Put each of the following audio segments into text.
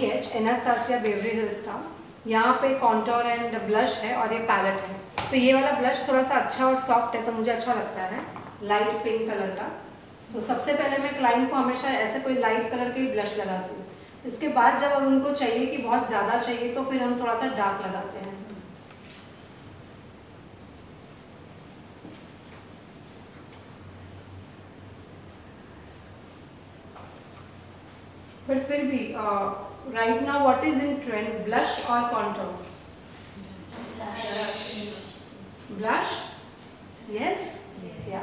ABH एनास्टासिया बेवरी hills का। यहाँ पे कॉन्टोर एंड ब्लश है और ये पैलेट है। तो ये वाला ब्लश थोड़ा सा अच्छा और सॉफ्ट है तो मुझे अच्छा लगता है, लाइट पिंक कलर का। तो सबसे पहले मैं क्लाइंट को हमेशा ऐसे कोई लाइट कलर के ही ब्लश लगाती हूँ। इसके बाद जब अब उनको चाहिए कि बहुत ज़्यादा चाहिए तो फिर हम थोड़ा सा डार्क लगाते हैं। बट फिर भी right now what is in trend, blush और contour? Blush, yes, yeah.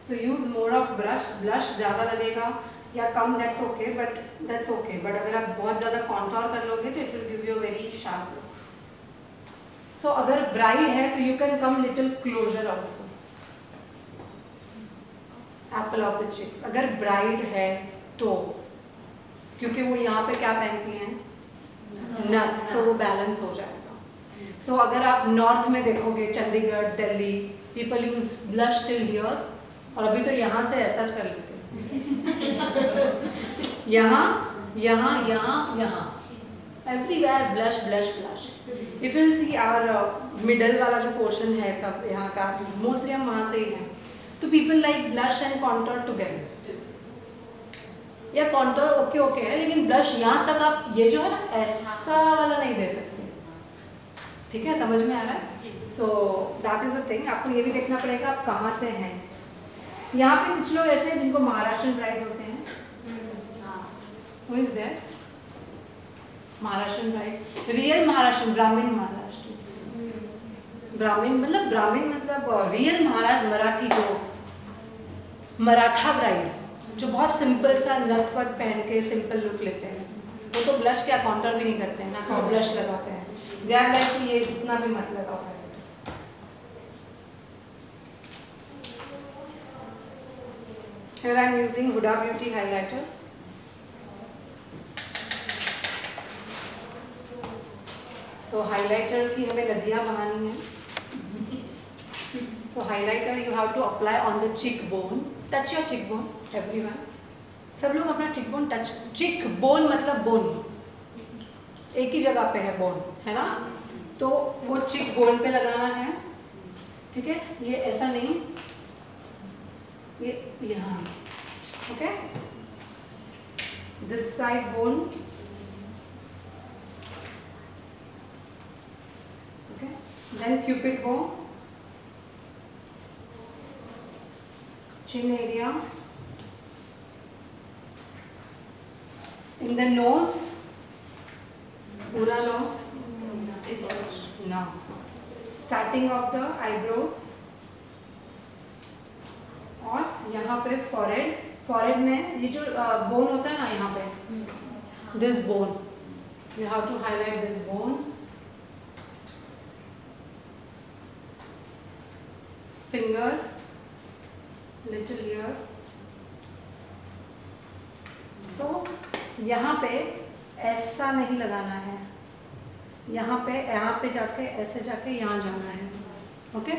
So use more of brush. Blush ज़्यादा लगेगा या कम, that's okay, but that's okay. But अगर आप बहुत ज़्यादा कॉन्टोर कर लोगे तो it will give you very sharp look. So अगर ब्राइड है तो you can come little closer also, apple of the cheeks. अगर ब्राइड है तो, क्योंकि वो यहाँ पे क्या पहनती हैं, नथ, तो वो बैलेंस हो जाएगा। सो अगर आप नॉर्थ में देखोगे, Chandigarh, Delhi, people use blush till here, और अभी तो यहाँ से ऐसा कर लेते हैं यहाँ यहाँ यहाँ यहाँ, everywhere blush blush blush. If you see our middle वाला जो पोर्शन है सब यहाँ का, मोस्टली हम वहाँ से ही हैं। तो people like blush and contour together, या कॉन्टोर ओके ओके है, लेकिन ब्लश यहाँ तक आप ये जो है ना ऐसा वाला नहीं दे सकते। ठीक है, समझ में आ रहा है? So that is a thing. आपको ये भी देखना पड़ेगा आप कहाँ से हैं। यहाँ पे कुछ लोग ऐसे हैं जिनको महाराष्ट्र ब्राइड्स होते हैं। Who is there? Maharashtra bride, real Maharashtra, ब्राह्मण महाराष्ट्र। ब्राह्मण मतलब रियल महाराष्ट्र, मराठी, जो मराठा ब्राइड जो बहुत सिंपल सा नथ वथ पहन के सिंपल लुक लेते हैं, वो तो ब्लश क्या कॉन्टोर भी नहीं करते हैं ना, ब्लश लगाते हैं। दे आर लाइक ये इतना भी मत लगाओ। Here I am using Huda Beauty highlighter. So highlighter की हमें नदियाँ बहानी है। So highlighter you have to apply on the cheekbone. Touch your cheekbone, everyone. सब लोग अपना cheekbone touch. Cheekbone मतलब bone, एक ही जगह पे है bone, है ना? तो वो cheekbone पे लगाना है, ठीक है? ये ऐसा नहीं, ये यहाँ, okay? This side bone, okay? Then cupid bow, chin area, in the nose, पूरा nose, no, starting of the eyebrows, और यहाँ पे forehead, forehead में ये जो bone होता है ना यहाँ पे, this bone, you have to highlight this bone, finger, little here, so यहाँ पे ऐसा नहीं लगाना है, यहाँ पे जाके ऐसे जाके यहाँ जाना है, ओके?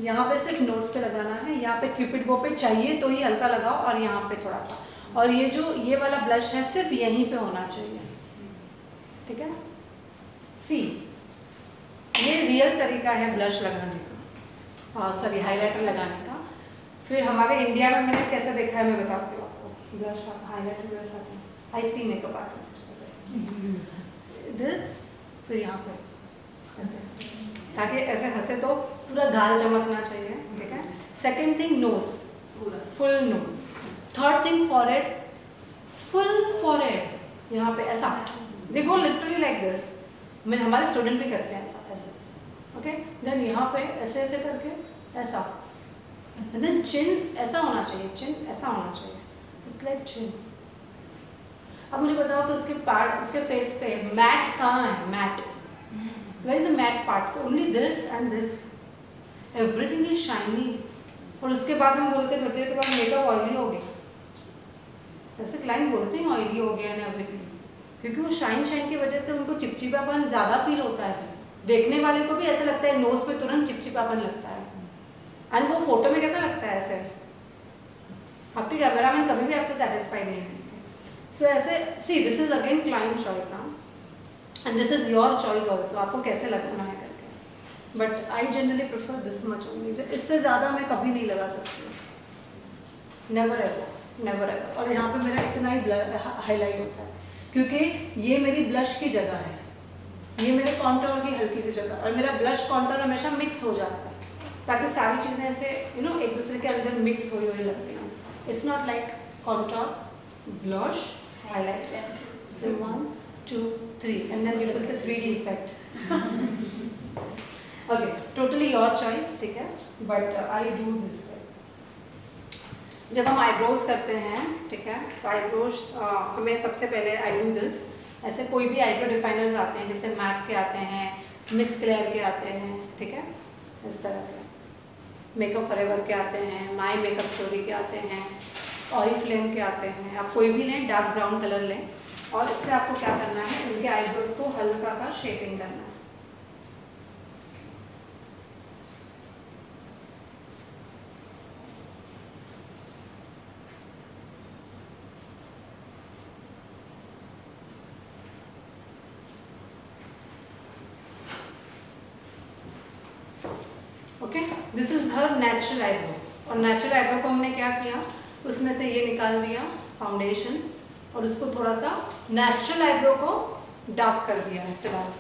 यहाँ पे सिर्फ नोज पे लगाना है, यहाँ पे क्यूपिड बो पे चाहिए तो ही हल्का लगाओ, और यहाँ पे थोड़ा सा, और ये जो ये वाला ब्लश है सिर्फ यहीं पे होना चाहिए, ठीक है? सी, ये रियल तरीका है ब्लश लगाने का, सॉरी हाइलाइटर लगाने का। फिर हमारे इंडिया में मैंने कैसे देखा है मैं बताती हूँ आपको। ब्लश हाइलाइटर ब्लश आता है, आई सी मेकअप आर्टिस्ट, दिस, फिर यहाँ पे ऐसे, ताकि ऐसे हंसे तो पूरा गाल चमकना चाहिए, ठीक है? Second thing nose, full nose. Third thing forehead, full forehead, यहाँ पे ऐसा, they go literally like this. मैं हमारे स्टूडेंट भी करते हैं ऐसा ऐसे, ओके? देन यहाँ पे ऐसे ऐसे करके ऐसा, देन चिन ऐसा होना चाहिए, चिन ऐसा होना चाहिए, इट्स लाइक चिन। अब मुझे बताओ कि उसके पार्ट, उसके फेस पे मैट कहाँ है? Mat, where is the matte part? Only this and this, everything is shiny। और उसके बाद हम बोलते हैं थोड़ी देर के बाद मेकअप ऑयली हो गया, ऐसे क्लाइंट बोलते हैं ऑयली हो गया ना एवरीथिंग, क्योंकि वो शाइन की वजह से उनको चिपचिपापन ज़्यादा फील होता है। देखने वाले को भी ऐसा लगता है, नोज पे तुरंत चिपचिपापन लगता है, एंड वो फोटो में कैसा लगता है ऐसे, आपके कैमरामैन कभी भी आपसे सेटिस्फाइड नहीं है। सो ऐसे see, this is again client choice. हाँ, and this is your choice also, आपको कैसे लगाना है करके, but I generally prefer this much only. इससे ज़्यादा मैं कभी नहीं लगा सकती, नेवर एवर, नेवर एवर। और यहाँ पे मेरा इतना ही हाईलाइट होता है क्योंकि ये मेरी ब्लश की जगह है, ये मेरे कॉन्टोर की हल्की सी जगह, और मेरा ब्लश कॉन्टोर हमेशा मिक्स हो जाता है ताकि सारी चीज़ें ऐसे एक दूसरे के अंदर मिक्स हुई हुई लगती हैं। It's not like contour, blush, highlight, so 1 2 3 and then you will say 3D effect. Okay, totally your choice, ठीक है, but I do this way. जब हम आईब्रोज करते हैं, ठीक है, तो आईब्रोज हमें सबसे पहले आई डू दिस, ऐसे कोई भी आईब्रो डिफाइनर्स आते हैं, जैसे मैक के आते हैं, मिस क्लेयर के आते हैं, ठीक है, इस तरह के मेकअप फॉरएवर के आते हैं, माई मेकअप स्टोरी के आते हैं, ऑरिफ्लेम के आते हैं। आप कोई भी लें, डार्क ब्राउन कलर लें, और इससे आपको क्या करना है, इनके आईब्रोज को हल्का सा शेपिंग करना है। Okay, this is her natural eyebrow, और नेचुरल आईब्रो को हमने क्या किया, उसमें से ये निकाल दिया फाउंडेशन, और उसको थोड़ा सा नेचुरल आईब्रो को डार्क कर दिया है फिलहाल।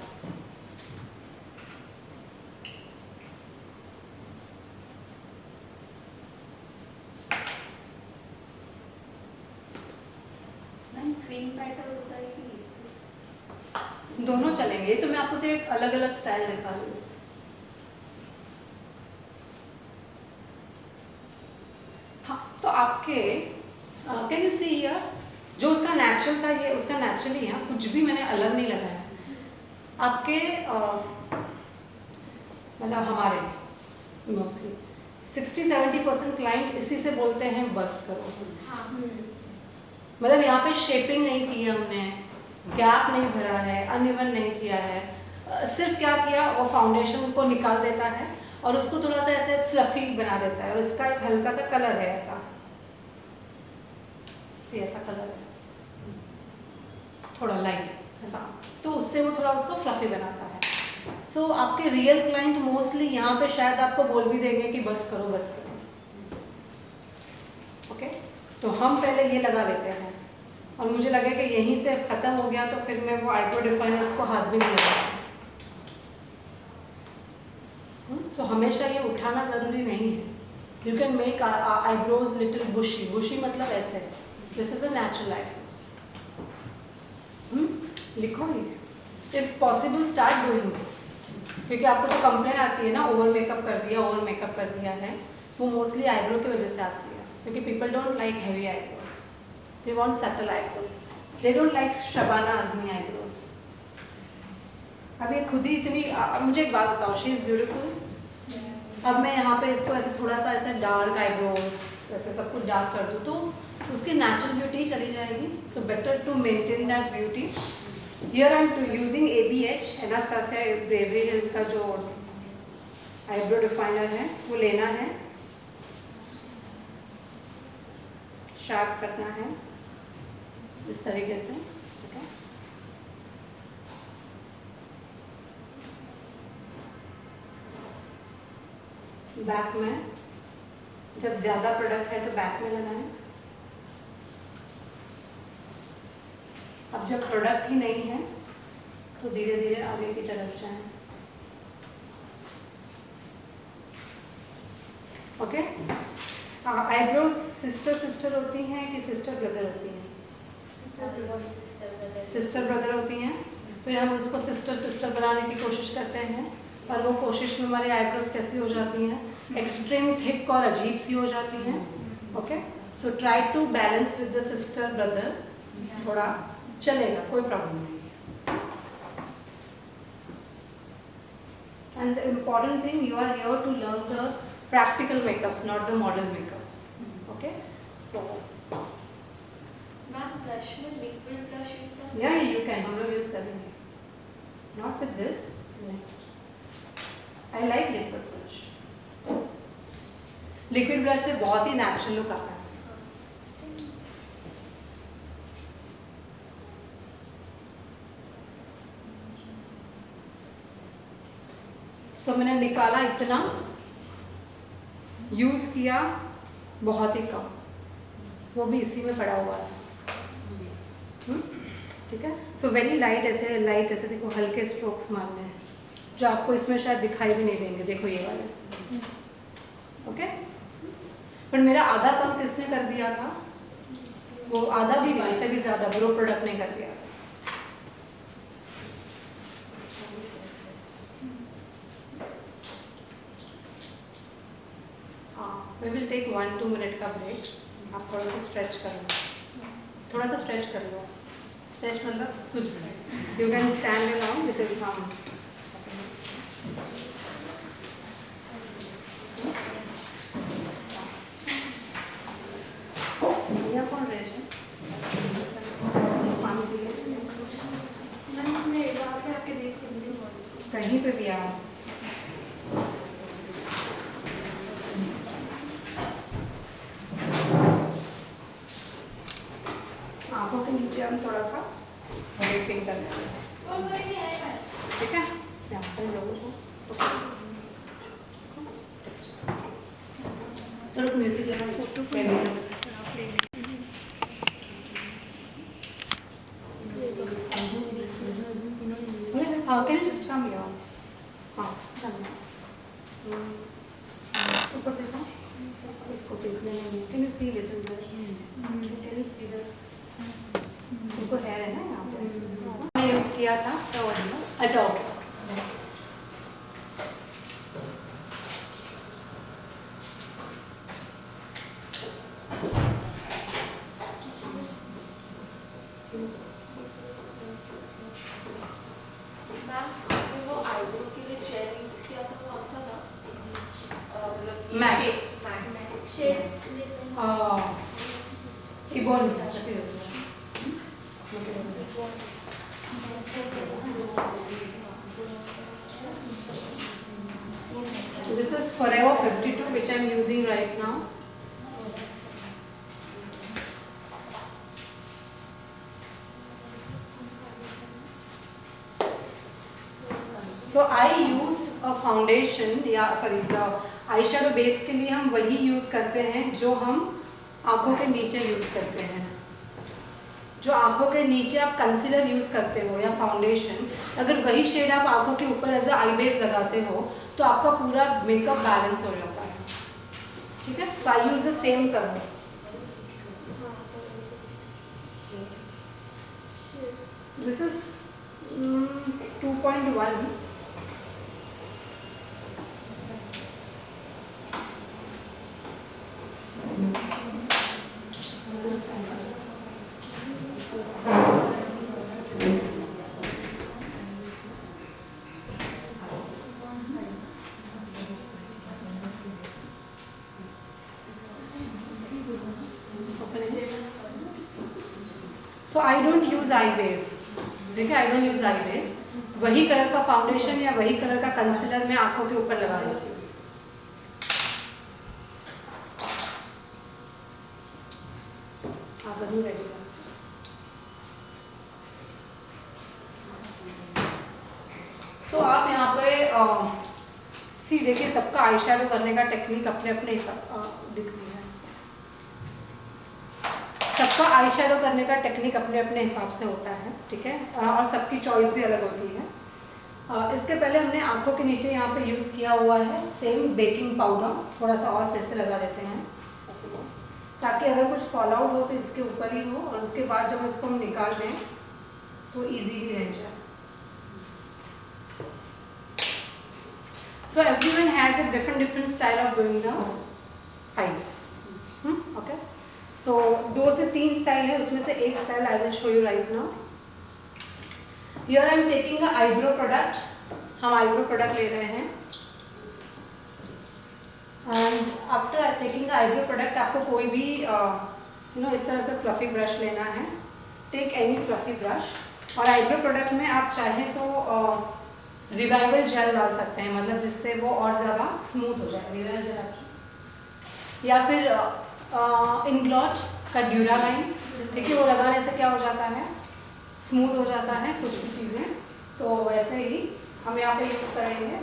क्रीम पैटर्न होता है कि दोनों चलेंगे, ये तो मैं आपको सिर्फ अलग अलग स्टाइल दिखा रही हूँ। हाँ, तो आपके कैन यू सी हियर, जो उसका नेचुरल था ये उसका नेचुरली है, कुछ भी मैंने अलग नहीं लगाया। आपके मतलब हमारे मोस्टली 60-70% क्लाइंट इसी से बोलते हैं बस करो। हाँ, मतलब यहाँ पे शेपिंग नहीं की है हमने, गैप नहीं भरा है, अनइवन नहीं किया है, सिर्फ क्या किया, वो फाउंडेशन को निकाल देता है और उसको थोड़ा सा ऐसे फ्लफी बना देता है, और इसका एक हल्का सा कलर है ऐसा, ऐसा कलर है थोड़ा लाइट ऐसा, तो उससे वो थोड़ा उसको फ्लफी बनाता है। सो आपके रियल क्लाइंट मोस्टली यहाँ पे शायद आपको बोल भी देंगे कि बस करो बस करो। ओके, तो हम पहले ये लगा लेते हैं, और मुझे लगे कि यहीं से खत्म हो गया तो फिर मैं वो आईब्रो डिफाइनर को हाथ भी नहीं लगाता। तो हमेशा ये उठाना ज़रूरी नहीं है। You can make eyebrows little bushy, bushy मतलब ऐसे, this is a natural eyebrows. लिखो ये, if possible start doing this, क्योंकि आपको जो कंप्लेन आती है ना, ओवर मेकअप कर दिया, ओवर मेकअप कर दिया है, वो मोस्टली आईब्रो की वजह से आती है, क्योंकि people don't like heavy eyebrows, they want subtle eyebrows, they don't like Shabana Azmi eyebrows. अब ये खुद ही इतनी, मुझे एक बात बताओ, शी इज़ ब्यूटीफुल। अब मैं यहाँ पे इसको ऐसे थोड़ा सा ऐसे डार्क आईब्रोज ऐसे सब कुछ डार्क कर दूँ तो उसकी नेचुरल ब्यूटी चली जाएगी। So better to maintain that beauty. Here I am using ABH, Anastasia Beverly Hills का जो आईब्रो डिफाइनर है वो लेना है, शार्प करना है इस तरीके से, ठीक है। बैक में जब ज़्यादा प्रोडक्ट है तो बैक में लगाएं। अब जब प्रोडक्ट ही नहीं है तो धीरे धीरे आगे की तरफ जाएं। ओके, आईब्रोज सिस्टर होती हैं कि सिस्टर ब्रदर होती हैं? सिस्टर ब्रदर होती हैं। फिर हम उसको सिस्टर बनाने की कोशिश करते हैं, और वो कोशिश में हमारी आईब्रोज कैसी हो जाती हैं, एक्सट्रीम थिक और अजीब सी हो जाती हैं। Okay, so try to balance with the sister brother, थोड़ा चलेगा, कोई प्रॉब्लम नहीं है। And the important thing, you are here to learn the practical makeups, not the model makeups. Okay, so ma'am blush में लिक्विड ब्लश यूज करते yeah, you can, हम लोग use करेंगे, not with this. Next, I like liquid blush. Liquid blush से बहुत ही natural look आता है। सो मैंने निकाला इतना, यूज़ किया बहुत ही कम, वो भी इसी में पड़ा हुआ है। ठीक है। सो वेरी लाइट, ऐसे देखो हल्के स्ट्रोक्स मारने हैं जो आपको इसमें शायद दिखाई भी नहीं देंगे। देखो ये वाले, ओके। पर मेरा आधा कम किसने कर दिया था? वो आधा भी नहीं, उससे भी ज़्यादा ग्रो प्रोडक्ट ने कर दिया। वी विल टेक 1-2 मिनट का ब्रेक। आप थोड़ा सा स्ट्रेच कर लो, थोड़ा सा स्ट्रेच कर लो। स्ट्रेच मतलब कुछ भी, you can stand around because हम भैया कौन रहे हैं? पानी पी लें? मैं आके देख सकती हूँ कहीं पे भी आओ। आंखों के नीचे हम थोड़ा सा रेपिंग कर लेंगे, ठीक है। यहाँ पर लोगों को थोड़ा म्यूजिक लगा, photo can you just come here? हाँ, ऊपर देखो, इसको देख लेंगे। Can you see little this? Can you see this? उनको हेयर है ना यहाँ पे, मैंने यूज़ किया था। अच्छा, ओके। वो आईब्रो के लिए जेल यूज किया था, कौन सा था? मतलब Mac इबोन। This is Forever 52 which I am using right now. So I use a foundation या the आई शेडो बेस के लिए हम वही यूज़ करते हैं जो हम आँखों के नीचे यूज़ करते हैं। जो आँखों के नीचे आप कंसीलर यूज़ करते हो या फाउंडेशन, अगर वही शेड आप आँखों के ऊपर एज अ आई बेस लगाते हो तो आपका पूरा मेकअप बैलेंस हो जाता है। ठीक है, तो I use the same colour. This is 2.1। So I don't use eye base. देखिए, I don't use eye base. वही कलर का फाउंडेशन या वही कलर का कंसीलर मैं आंखों के ऊपर लगा देती हूँ। आप अभी रेडी कर। सो आप यहाँ पे सी देखिए, सबका आई शेडो करने का टेक्निक अपने अपने हिसाब दिख रही है। सबका आई शेडो करने का टेक्निक अपने अपने हिसाब से होता है, ठीक है, और सबकी चॉइस भी अलग होती है। इसके पहले हमने आंखों के नीचे यहाँ पे यूज़ किया हुआ है सेम बेकिंग पाउडर। थोड़ा सा और फिर से लगा देते हैं ताकि अगर कुछ फॉल आउट हो तो इसके ऊपर ही हो, और उसके बाद जब इसको हम निकाल दें तो इजीली रह जाए। So everyone has a different style of doing the eyes. Okay. So 2 से 3 स्टाइल है, उसमें से एक style I will show you right now. Here I am taking a eyebrow product. हम eyebrow product ले रहे हैं. And after taking the eyebrow product, आपको कोई भी इस तरह से fluffy brush लेना है. Take any fluffy brush. और eyebrow product में आप चाहें तो रिवाइवल जेल डाल सकते हैं, मतलब जिससे वो और ज़्यादा स्मूथ हो जाए। रिवाइवल जेल आपकी, या फिर इंग्लॉट का ड्यूरालाइन, देखिए वो लगाने से क्या हो जाता है, स्मूथ हो जाता है कुछ भी चीज़ें। तो वैसे ही हम यहाँ पे यूज़ करेंगे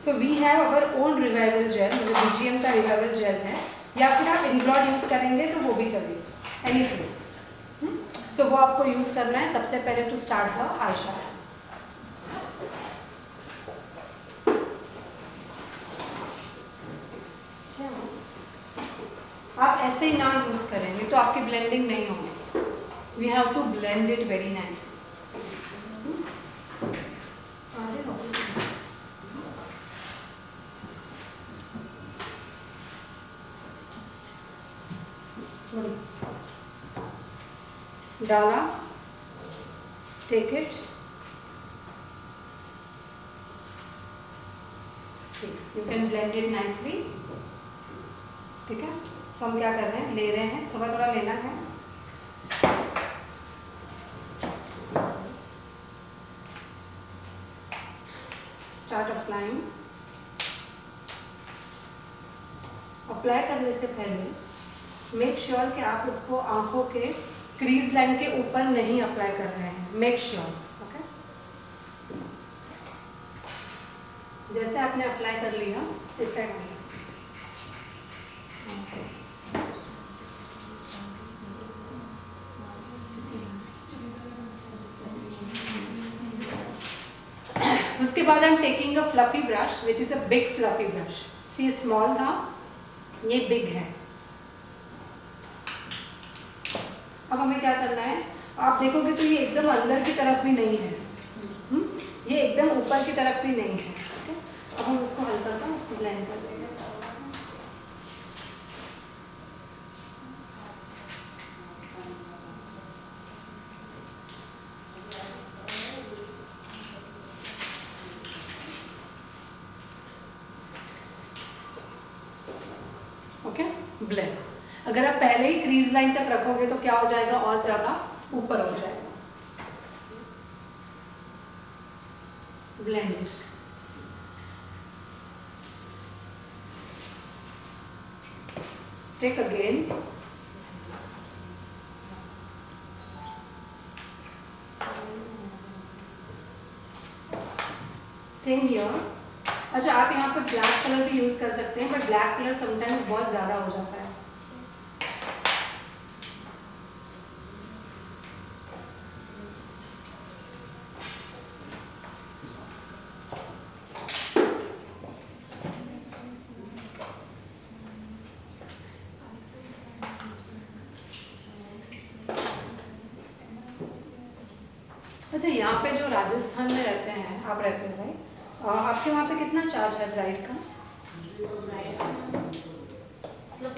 so we have our old revival gel, जो BGM का रिवाइवल जेल है, या फिर आप इनग्लॉड यूज़ करेंगे तो वो भी चलेगा, एनीथिंग। सो वो आपको यूज़ करना है सबसे पहले to start the eye shadow. आप ऐसे ही ना यूज़ करेंगे तो आपकी ब्लेंडिंग नहीं होगी। We have to blend it very nice. डाला, take it, you can blend it nicely. ठीक है, सो हम क्या कर रहे हैं, ले रहे हैं, थोड़ा थोड़ा लेना है। Start applying. अप्लाई करने से पहले मेक श्योर कि आप उसको आंखों के क्रीज लाइन के ऊपर नहीं अप्लाई कर रहे हैं, मेक श्योर। ओके, जैसे आपने अप्लाई कर लिया इस साइड में, उसके बाद I am taking a fluffy brush which is a big fluffy brush. ये स्मॉल था, ये बिग है। अब हमें क्या करना है, आप देखोगे तो ये एकदम अंदर की तरफ भी नहीं है, ये एकदम ऊपर की तरफ भी नहीं है। अब हम उसको हल्का सा ब्लेंड कर देंगे। Okay, blend. अगर आप पहले ही क्रीज लाइन तक रखोगे तो क्या हो जाएगा, और ज्यादा ऊपर हो जाएगा। Blend. Take again, same here. अच्छा, आप यहाँ पे ब्लैक कलर भी यूज कर सकते हैं, बट ब्लैक कलर समटाइम्स बहुत ज्यादा हो जाता है। अच्छा, यहाँ पे जो राजस्थान में रहते हैं, आप रहते हैं राइट, आपके वहाँ पे कितना चार्ज है ब्राइड का?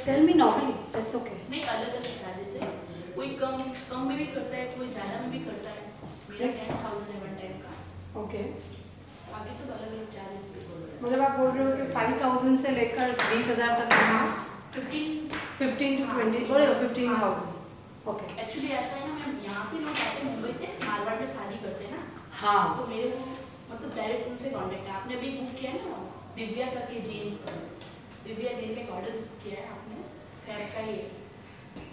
Tell me normally, that's okay. नहीं, अलग अलग चार्जेस है, कोई कम में भी करता है, कोई ज़्यादा में भी करता है। मेरा 10,000 है वन टाइम का। ओके, बाकी सब अलग अलग चार्जेस पे बोल रहे हैं। मतलब आप बोल रहे हो कि 5,000 से लेकर 20,000 तक है? 15 to 20, बोले 15,000। ओके, एक्चुअली ऐसा है ना मैम, यहाँ से लोग आते हैं मुंबई से, मारवाड़ में शादी करते हैं ना, हाँ, तो मेरे को मतलब डायरेक्ट उनसे कांटेक्ट है। आपने अभी बुक किया है ना दिव्या करके जैन, दिव्या जैन का ऑर्डर बुक किया है आपने, फैब का ही है,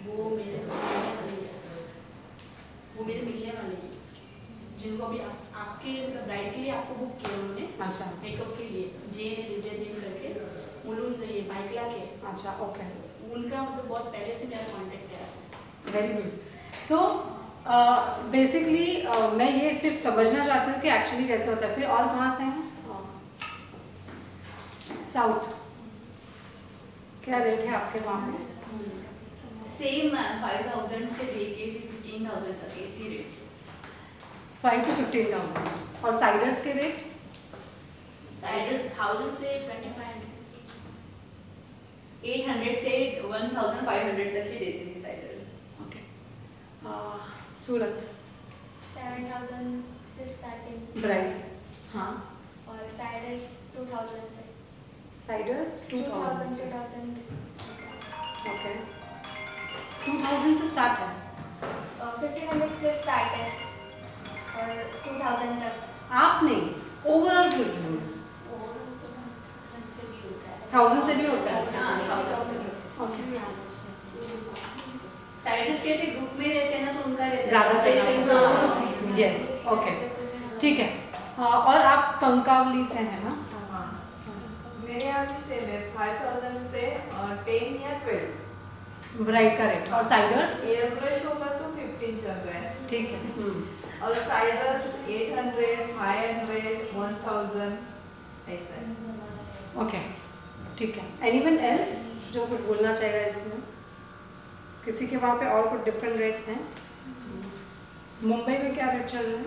वो मेरे मिलने वाले हैं सर, वो मेरे मिलने वाले हैं जिनको अभी आपके मतलब ब्राइड के लिए आपको बुक किया उन्होंने। अच्छा, मेकअप के लिए जैन है, दिव्या जैन करके, उन्होंने ये बाइकला के। अच्छा, ओके, उनका मतलब बहुत पहले से मेरा कांटेक्ट है ऐसे। Very good. सो बेसिकली मैं ये सिर्फ समझना चाहती हूँ कि एक्चुअली कैसे होता है। फिर और कहाँ से हैं? साउथ, क्या रेट है आपके वहाँ में? सेम 5,000 से लेके 15,000 तक ऐसी रेट। 5 to 15,000। और साइडर्स के रेट? साइडर्स 1000 से 2500। 800 से 1,500 तक ही देते हैं साइडर्स। ओके, सूरत 7,000 से स्टार्टिंग ब्राइड, हाँ, और साइडर्स 2,000 से। साइडर्स 2,000 से। 2,000 ओके, 2,000 से स्टार्ट है। 1,500 से स्टार्ट है और 2,000 तक। आप नहीं, ओवरऑल बोल रही हूँ। 1,000 से भी होता है। हाँ, 1,000। ओके, साइडर्स कैसे ग्रुप में रहते हैं ना, तो उनका रहता है ज़्यादा concession। हाँ, हाँ, यस ओके ठीक है। और आप कंकावली से हैं ना? हाँ, मेरे यहाँ भी सेम है 5000 से 10 या 12। Right correct. और साइडर्स? एयर ब्रश होगा तो 15 चल रहा है ठीक है। और साइडर्स 800, 500, 1000 ऐसा है। ओके ठीक है। एनीवन एल्स जो कुछ बोलना चाहेगा इसमें? किसी के वहाँ पे और कुछ डिफरेंट रेट्स हैं? मुंबई में क्या रेट चल रहा है?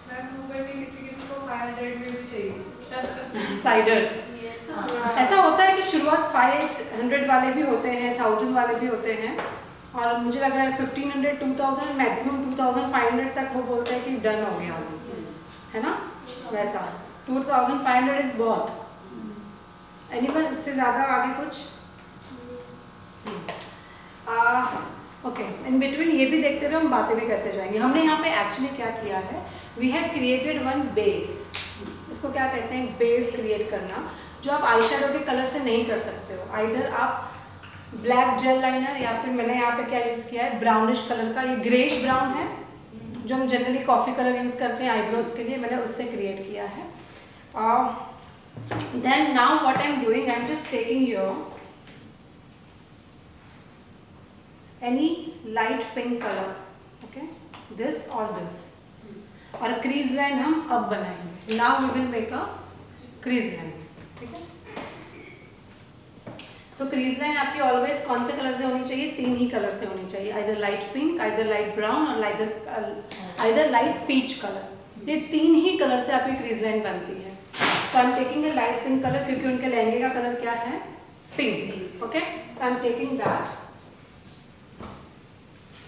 मैम मुंबई में किसी किसी को 500 में भी चाहिए। साइडर्स ऐसा होता है कि शुरुआत 500 वाले भी होते हैं, 1000 वाले भी होते हैं, और मुझे लग रहा है 1500, 2000, मैक्सिमम 2500 तक वो बोलते हैं कि डन हो गया है ना? वैसा 2500 इज बहुत। एनीवन इससे ज़्यादा आगे कुछ? ओके इन बिटवीन ये भी देखते रहो, हम बातें भी करते जाएंगे। हमने यहाँ पे एक्चुअली क्या किया है, we had created one base. इसको क्या कहते हैं? बेस क्रिएट करना, जो आप आई शेडो के कलर से नहीं कर सकते हो। आइदर आप ब्लैक जेल लाइनर, या फिर मैंने यहाँ पे क्या यूज़ किया है, ब्राउनिश कलर का, ये ग्रेश ब्राउन है जो हम जनरली कॉफ़ी कलर यूज़ करते हैं आईब्रोज के लिए, मैंने उससे क्रिएट किया है। Then now what I am doing, I am just taking your any light pink color, okay, this or this, और crease line हम अब बनाएंगे। now we will make a crease line, ठीक है? so crease line आपकी always कौन से colour से होनी चाहिए? 3 ही कलर से होनी चाहिए, either light pink, either light brown और either light peach color। ये 3 ही कलर से आपकी crease line बनती है। so I am taking a light pink color, क्योंकि उनके लहंगे का कलर क्या है? pink, okay, so I am taking that।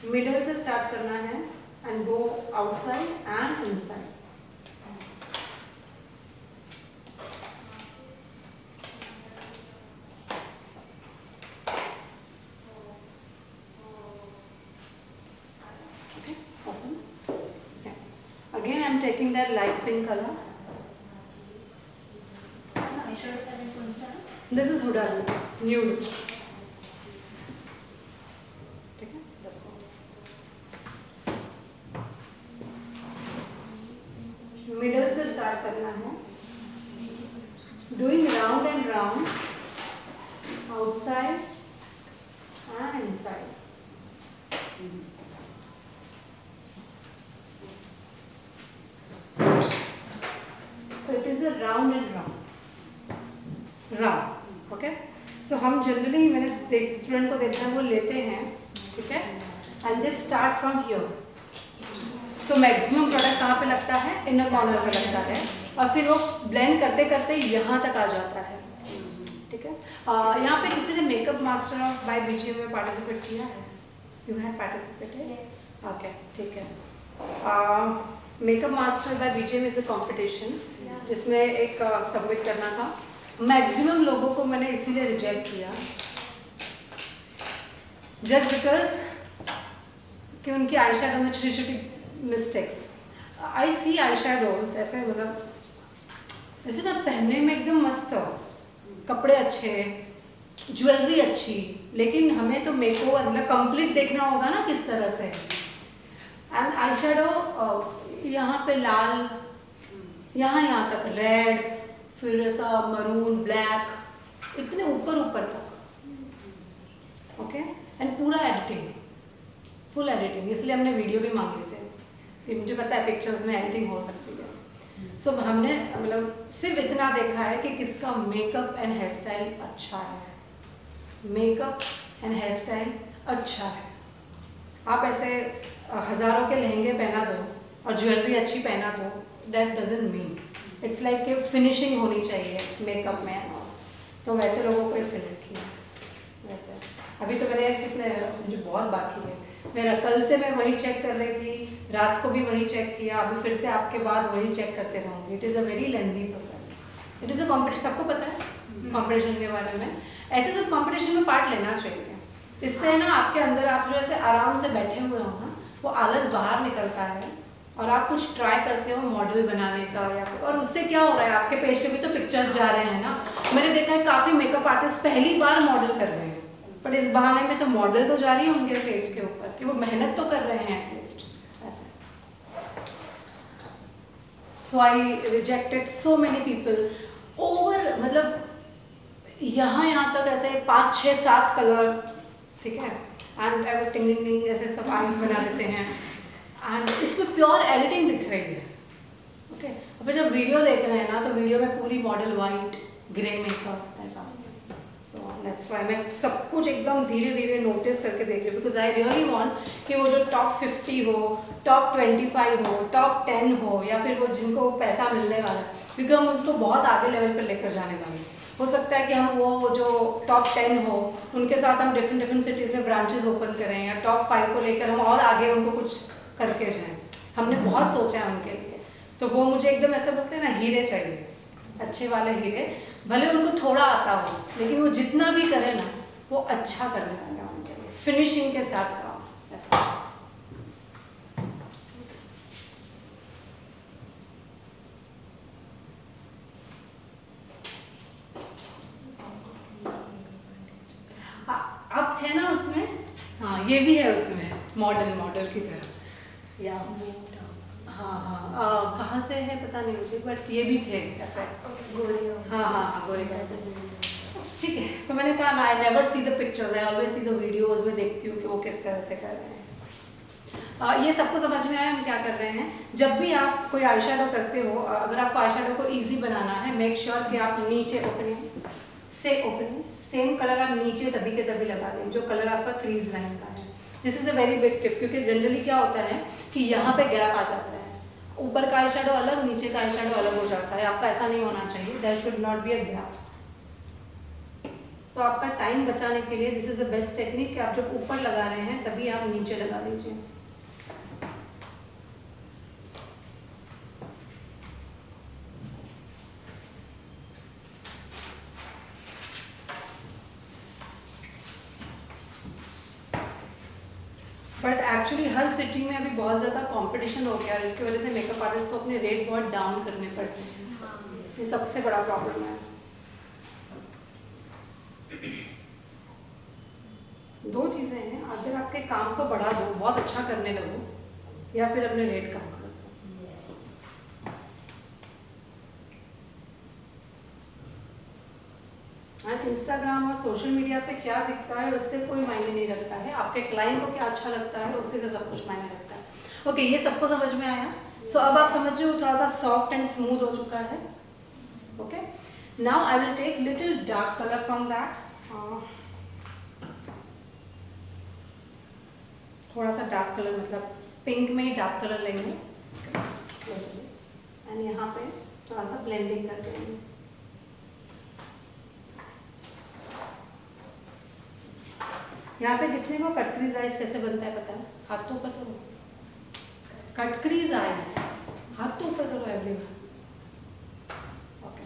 Middle से स्टार्ट करना है and go outside and inside. Okay, open. Yeah. Again, I'm taking that light pink color. This is Huda Beauty, nude. ठीक है, this one. मिडल से start करना है, doing round and round, outside and inside. So it is a round and round, okay. So हम generally, मैंने student को देखा है वो लेते हैं, ठीक है, and they start from here. So maximum product कहाँ पे लगता है? इनर कॉर्नर पे लगता है, और फिर वो ब्लेंड करते करते यहाँ तक आ जाता है, ठीक है। यहाँ पे किसी ने मेकअप मास्टर ऑफ बाय बीजे में पार्टिसिपेट किया है? You have participated? ओके ठीक है। मेकअप मास्टर बाय बीजे में इज अ कॉम्पिटिशन जिसमें एक सबमिट करना था। मैक्सिमम लोगों को मैंने इसीलिए रिजेक्ट किया, जस्ट बिकॉज कि उनकी आई शेडो में छोटी छोटी मिस्टेक्स। आई सी आई शेडोज ऐसे, मतलब ऐसे ना पहनने में एकदम मस्त, कपड़े अच्छे, ज्वेलरी अच्छी, लेकिन हमें तो मेकओवर मतलब कंप्लीट देखना होगा ना किस तरह से। एंड आई शेडो यहाँ पे लाल, यहाँ तक रेड, फिर ऐसा मरून, ब्लैक, इतने ऊपर ऊपर तक, ओके। एंड पूरा एडिटिंग, फुल एडिटिंग, इसलिए हमने वीडियो भी मांगे थे कि मुझे पता है पिक्चर्स में एडिटिंग हो सकती है। सो हमने मतलब सिर्फ इतना देखा है कि किसका मेकअप एंड हेयर स्टाइल अच्छा है, मेकअप एंड हेयर स्टाइल अच्छा है। आप ऐसे हज़ारों के लहंगे पहना दो और ज्वेलरी अच्छी पहना दो, that doesn't mean, it's like कि फिनिशिंग होनी चाहिए मेकअप में, तो वैसे लोगों को सिलेक्ट किया। वैसे अभी तो मैंने कितने, मुझे बहुत बाकी है, मेरा कल से मैं वही चेक कर रही थी, रात को भी वही चेक किया, अभी फिर से आपके बाद वही चेक करते रहूँगी। It is a very lengthy process, it is a competition, सबको पता है कॉम्पिटिशन के बारे में। ऐसे सब कॉम्पिटिशन में पार्ट लेना चाहिए, इससे ना आपके अंदर आप जो ऐसे आराम से बैठे हुए हो ना, वो आलस बाहर निकलता है और आप कुछ ट्राई करते हो मॉडल बनाने का, या और उससे क्या हो रहा है, आपके पेज पे भी तो पिक्चर्स जा रहे हैं ना। मैंने देखा है काफ़ी मेकअप आर्टिस्ट पहली बार मॉडल कर रहे हैं, पर इस बहाने में तो मॉडल तो जा रही है उनके फेस के ऊपर कि वो मेहनत तो कर रहे हैं, so I rejected so many people over, मतलब यहाँ तक ऐसे 5, 6, 7 कलर, ठीक है, एंड एवरीथिंग ऐसे सब आइज बना देते हैं एंड इसमें प्योर एडिटिंग दिख रही है, ओके। और फिर जब वीडियो देख रहे हैं ना तो वीडियो में पूरी मॉडल वाइट ग्रे मेकअप ऐसा, सो दैट्स व्हाई मैं सब कुछ एकदम धीरे धीरे नोटिस करके देख रही हूँ, बिकॉज आई रियली वांट कि वो जो टॉप 50 हो, टॉप 25 हो, टॉप 10 हो, या फिर वो जिनको पैसा मिलने वाला है, क्योंकि हम उसको बहुत आगे लेवल पर लेकर जाने वाले हैं। हो सकता है कि हम वो जो टॉप 10 हो उनके साथ हम डिफरेंट सिटीज़ में ब्रांचेस ओपन करें, या टॉप 5 को लेकर हम और आगे उनको कुछ करके जाएं। हमने बहुत सोचा है उनके लिए, तो वो मुझे एकदम ऐसा बोलते हैं ना, हीरे चाहिए, अच्छे वाले हीरे, भले उनको थोड़ा आता हो लेकिन वो जितना भी करे ना वो अच्छा करने वाला होना चाहिए, फिनिशिंग के साथ काम। अब थे ना उसमें, हाँ ये भी है उसमें मॉडल की तरह, या हाँ कहाँ से है पता नहीं मुझे, बट ये भी थे ऐसा, हाँ गोरे का, ठीक है। सो मैंने कहा ना, I never see the pictures, I always see the videos में देखती हूँ कि वो किस तरह से कर रहे हैं। ये सबको समझ में आया हम क्या कर रहे हैं। जब भी आप कोई आई शैडो करते हो, अगर आपको आई शैडो को ईजी बनाना है, मेक श्योर कि आप नीचे ओपनिंग सेम कलर आप नीचे तभी के तभी लगा दें जो कलर आपका क्रीज लाइन का है। This is a very big tip, क्योंकि जनरली क्या होता है कि यहाँ पे गैप आ जाता है, ऊपर का आई शैडो अलग, नीचे का आई शैडो अलग हो जाता है। आपका ऐसा नहीं होना चाहिए, there should not be a gap. So आपका टाइम बचाने के लिए this is the best technique कि आप जब ऊपर लगा रहे हैं तभी आप नीचे लगा दीजिए। बट एक्चुअली हर सिटी में अभी बहुत ज़्यादा कंपटीशन हो गया है, इसकी वजह से मेकअप आर्टिस्ट को अपने रेट बहुत डाउन करने पड़ते हैं। ये सबसे बड़ा प्रॉब्लम है। दो चीज़ें हैं, अगर आपके काम को बढ़ा दो, बहुत अच्छा करने लगो, या फिर अपने रेट कम करो। एंड इंस्टाग्राम और सोशल मीडिया पे क्या दिखता है उससे कोई मायने नहीं रखता है, आपके क्लाइंट को क्या अच्छा लगता है उससे से सब कुछ मायने रखता है। ओके, ये सबको समझ में आया। सो अब आप समझ रहे हो थोड़ा सा सॉफ्ट एंड स्मूथ हो चुका है। Okay, now I will take little dark colour from that, थोड़ा सा डार्क कलर, मतलब पिंक में ही डार्क कलर लेंगे एंड यहाँ पे थोड़ा सा ब्लेंडिंग कर देंगे। यहाँ पे कितने को कट क्रीज आइज कैसे बनता है पता है? हाथ तो ऊपर करो, कट क्रीज आइज, हाथ तो ऊपर करो everyone. Okay,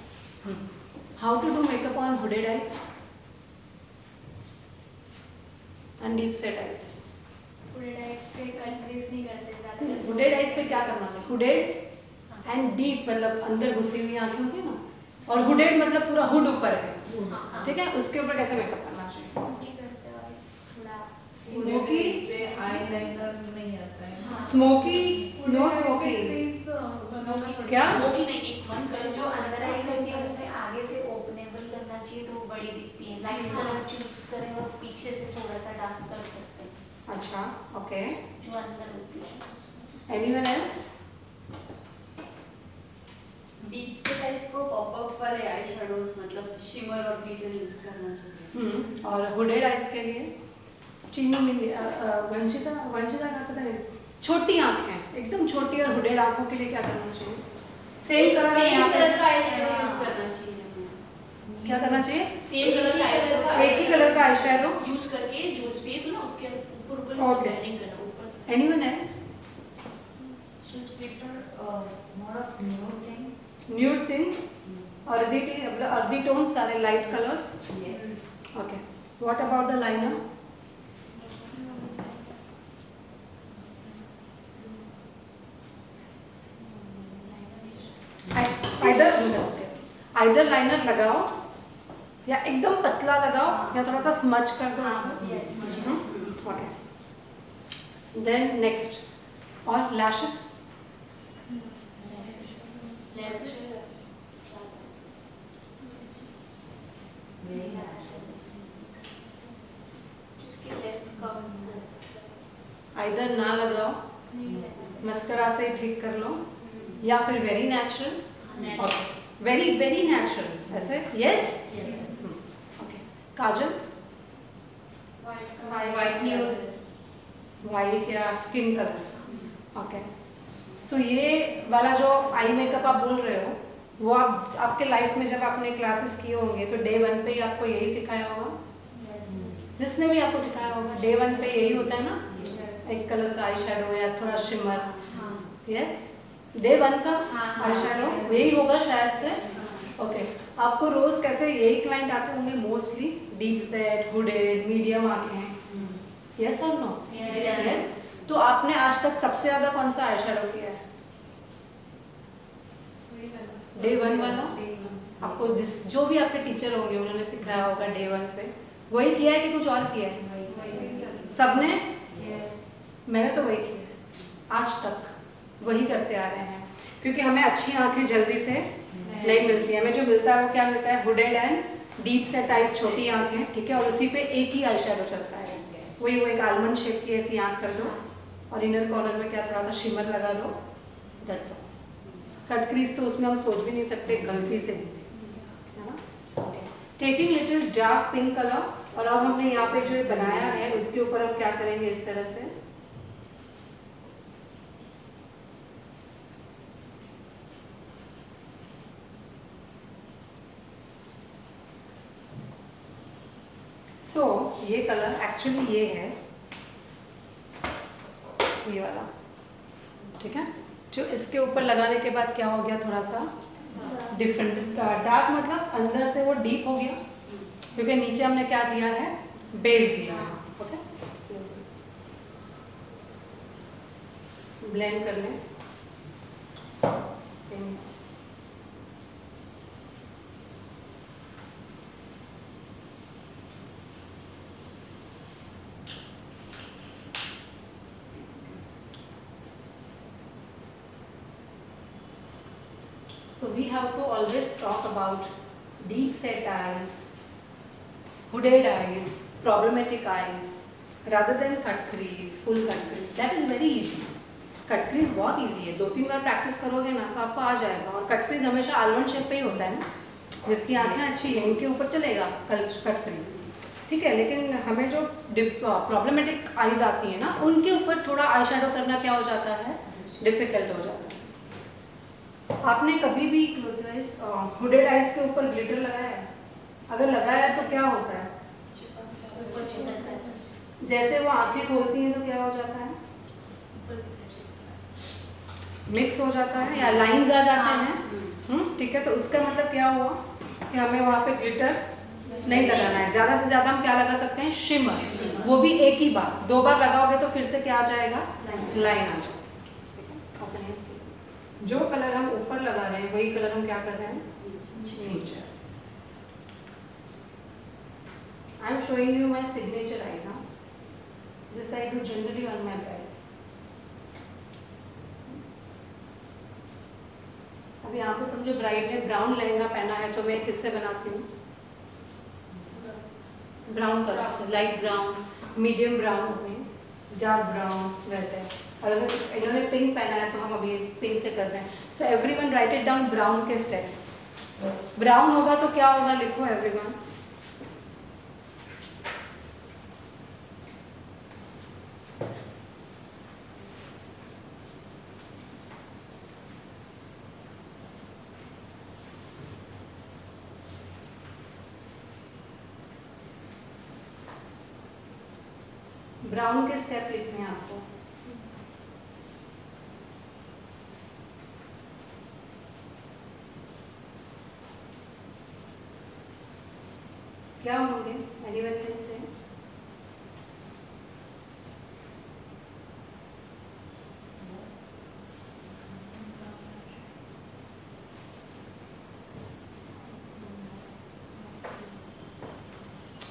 how to do makeup on hooded eyes and deep set eyes? Hooded eyes पे कट क्रीज नहीं करते ज़्यादा। हुडेड आइज पे क्या करना है? हुडेड एंड डीप मतलब अंदर घुसी हुई आंखें होती है ना, और हुडेड मतलब पूरा हुड ऊपर है, ठीक है, उसके ऊपर कैसे मेकअप करना चाहिए? स्मोकी करते हैं और थोड़ा स्मोकी आईलाइनर नहीं आता है। स्मोकी, नो स्मोकी, क्या? स्मोकी नहीं, एक वन कलर जो अंदर आइज होती है उसमें आगे से ओपनेबल करना चाहिए तो वो बड़ी दिखती है। लाइट कलर चूज करें और पीछे से थोड़ा सा डार्क कर सकते हैं अच्छा, ओके। जो अंदर होती है। Anyone else? डीप से टाइप को पॉपअप वाले आई शेडोज मतलब शिमर और ग्लिटर यूज करना चाहिए। और हुडेड आइज के लिए चीनी मिली वंशिता का पता नहीं, छोटी आंखें एकदम छोटी और हुडेड आंखों के लिए क्या करना चाहिए? सेम कलर का आई शेडो यूज करना चाहिए। क्या करना चाहिए? सेम कलर का आई एक ही कलर का आई शैडो यूज करके जो स्पेस हो ना उसके ऊपर ऊपर Okay. ब्लेंडिंग करना ऊपर। Anyone else? Should prefer more of nude thing. Nude thing, अर्धी टोन, सारे light colours. Okay, what about the liner? Either liner लगाओ या एकदम पतला लगाओ या थोड़ा सा स्मच कर दो। ओके, देन नेक्स्ट, और लैशेस आइदर ना लगाओ, मस्करा से ठीक कर लो, या फिर very natural, very very natural ऐसे, यस ओके। काजल वाइट न्यूज वाइट या स्किन कलर, ओके। सो ये वाला जो आई मेकअप आप बोल रहे हो वो आप आपके लाइफ में जब आपने क्लासेस किए होंगे तो डे 1 पे ही आपको यही सिखाया होगा, जिसने भी आपको सिखाया होगा डे 1 पे यही होता है ना, एक कलर का आई शेडो या थोड़ा शिमर, यस डे 1 का आई शेडो यही होगा शायद से, ओके। आपको रोज कैसे यही क्लाइंट आते होंगे mostly, deep set, hooded, medium आंखें, यस और नो? यस। तो आपने आज तक सबसे ज्यादा कौन सा आई शेडो किया है? डे 1 वाला? आपको जिस जो भी आपके टीचर होंगे उन्होंने सिखाया होगा डे 1 पे वही किया है कि कुछ और किया है? सबने? मैंने तो वही किया है, आज तक वही करते आ रहे हैं, क्योंकि हमें अच्छी आंखें जल्दी से नहीं मिलती है। हमें जो मिलता है वो क्या मिलता है? Hooded and deep set eyes, छोटी आंखें, ठीक है, और उसी पे एक ही आई शेडो चलता है, वही वो एक आलमंड शेप की ऐसी आंख कर दो और इनर कॉर्नर में क्या थोड़ा सा शिमर लगा दो, दैट्स ऑल। कट क्रीज तो उसमें हम सोच भी नहीं सकते गलती से भी, है ना। Taking little dark pink colour, और अब हमने यहाँ पे जो बनाया है उसके ऊपर हम क्या करेंगे इस तरह से, ये कलर एक्चुअली ये है, ये वाला, ठीक है, जो इसके ऊपर लगाने के बाद क्या हो गया, थोड़ा सा डिफरेंट डार्क, मतलब अंदर से वो डीप हो गया, क्योंकि नीचे हमने क्या दिया है, बेस दिया है, ओके। ब्लेंड कर लें same. So we have to always talk about deep set eyes, hooded eyes, problematic eyes, rather than cut crease, full cut crease. That is very easy. Cut crease बहुत easy है, 2-3 बार practice करोगे ना तो आपको आ जाएगा। और कट क्रीज हमेशा almond shape पे ही होता है ना, जिसकी आंखें अच्छी हैं इनके ऊपर चलेगा कट क्रीज, ठीक है। लेकिन हमें जो प्रॉब्लमेटिक आईज आती हैं ना, उनके ऊपर थोड़ा आई शेडो करना क्या हो जाता है, डिफिकल्ट हो जाता है। आपने कभी भी क्लोज आइज हुडेड आइज के ऊपर ग्लिटर लगाया है? अगर लगाया है तो क्या होता है, जैसे वो आंखें खोलती हैं तो क्या हो जाता है, मिक्स हो जाता है या लाइंस आ जाते हैं, ठीक है। तो उसका मतलब क्या हुआ कि हमें वहाँ पे ग्लिटर नहीं लगाना है, ज़्यादा से ज़्यादा हम क्या लगा सकते हैं, शिमर, वो भी एक ही बार, 2 बार लगाओगे तो फिर से क्या आ जाएगा, लाइन आ जाएगा। जो कलर हम ऊपर लगा रहे हैं वही कलर हम क्या कर रहे हैं, नीचे। I am showing you my signature eyes, हाँ, this I do generally on my brides. अभी यहाँ पे समझो ब्राइड ने ब्राउन लहंगा पहना है तो मैं किससे बनाती हूँ, ब्राउन कलर से, light brown, medium brown, dark brown, वैसे। और अगर इन्होंने पिंक पहना है तो हम अभी पिंक से कर रहे हैं। So everyone right it down, brown के स्टेप। ब्राउन होगा तो क्या होगा, लिखो एवरीवन, ब्राउन के स्टेप लिखने हैं आपको। क्या होंगे, anyone can say?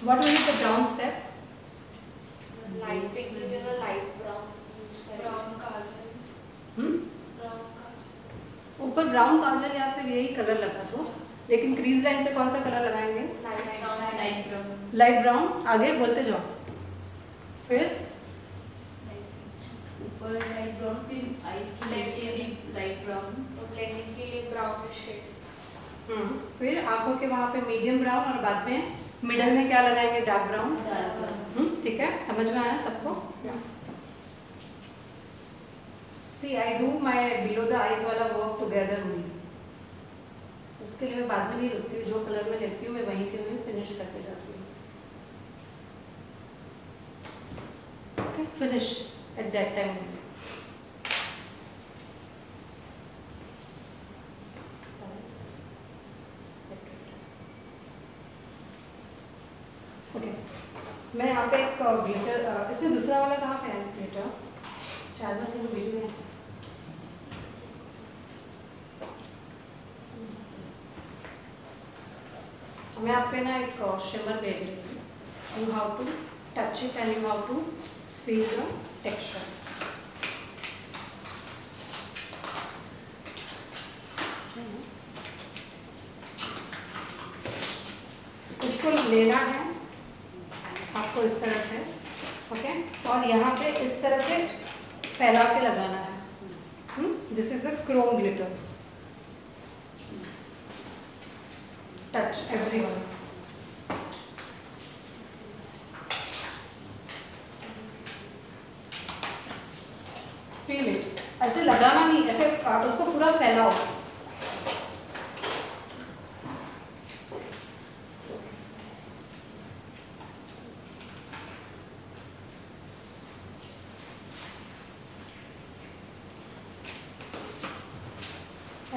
What will be the brown step? Light pink की जगह लाइट ब्राउन यूज करें। ब्राउन काजल, ब्राउन काजल, ऊपर ब्राउन काजल या फिर यही कलर लगा दो, लेकिन क्रीज लाइन पे कौन सा कलर लगाएंगे, लाइट ब्राउन। Light brown. आगे बोलते जाओ, फिर ऊपर लाइट ब्राउन, फिर आईज के नीचे भी लाइट ब्राउन। तो ब्लेंडिंग के लिए ब्राउन शेड। फिर आंखों के वहाँ पे मीडियम ब्राउन और बाद में मिडल में क्या लगाएंगे? Dark brown. Dark brown. ठीक है, समझ में आया सबको? See I do my below the eyes वाला वर्क टुगेदर ओनली। उसके लिए मैं बाद में नहीं रुकती हूँ, जो कलर में लेती हूँ मैं वहीं के वहीं फिनिश करके जाती हूँ। Okay, finish at that time. Okay, मैं यहाँ पे एक ग्लिटर, इसमें दूसरा वाला कहाँ पे है ग्लिटर? शायद बस इनको बीच में। मैं आपके ना एक शिमर भेज रही हूँ। You how to touch it and you how to feel the texture. इसको लेना है आपको इस तरह से, ओके, और यहाँ पे इस तरह से फैला के लगाना है। This is the Chrome glitters. Touch everyone. Feel it. ऐसे लगाना नहीं, ऐसे उसको पूरा फैलाओ।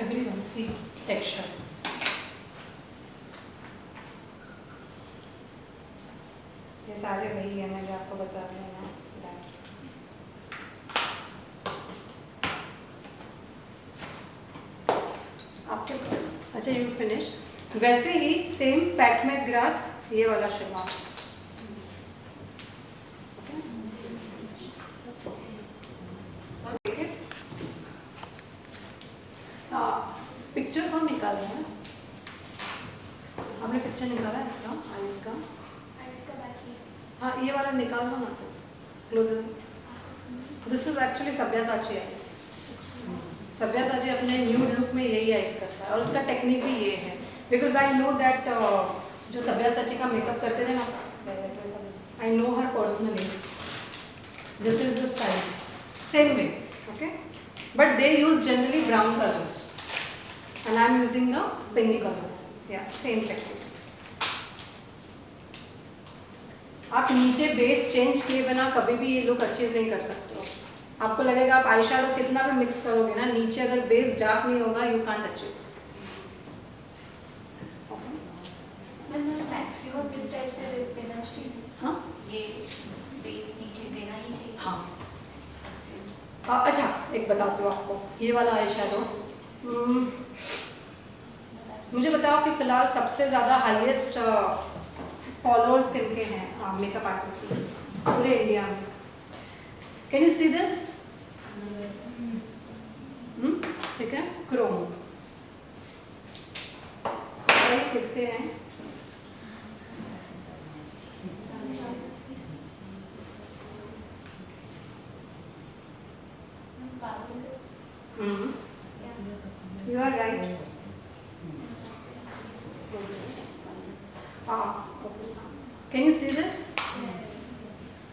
Everyone see texture. ये सारे वही है, मैं जो आपको बता रही हूँ ना। आपके अच्छा, यू फिनिश। वैसे ही सेम पैट में ग्राथ ये वाला शिमा। पिक्चर कौन निकाला है? आपने पिक्चर निकाला है इसका, आइस का? इसका बाकी हाँ, ये वाला निकाल दो ना sir, closer. This is actually Sabyasachi eyes. Sabyasachi अपने न्यूड लुक में यही आइस करता है और उसका टेक्निक भी ये है, बिकॉज आई नो दैट जो सब्यासाची का मेकअप करते थे ना, I know her personally. This is the style, same way, okay, but they use generally brown colours and I am using the pink colors. Yeah, same technique. आप नीचे base change किए बिना कभी भी ये लुक अचीव नहीं कर सकते हो। आपको लगेगा आप आई शैडो कितना भी मिक्स करोगे ना, नीचे अगर बेस डार्क नहीं होगा, यू कांट अचीव। मैक्सिमम किस टाइप से बेस देना चाहिए? हाँ, ये बेस नीचे देना ही चाहिए। हाँ। अच्छा, एक बताती हूँ आपको, ये वाला आई शैडो मुझे बताओ कि फिलहाल सबसे ज़्यादा हाईएस्ट फॉलोअर्स किनके हैं मेकअप आर्टिस्ट के पूरे इंडिया में? Can you see this? ठीक है, क्रोम। ये किसके हैं? You are right. Can you see this?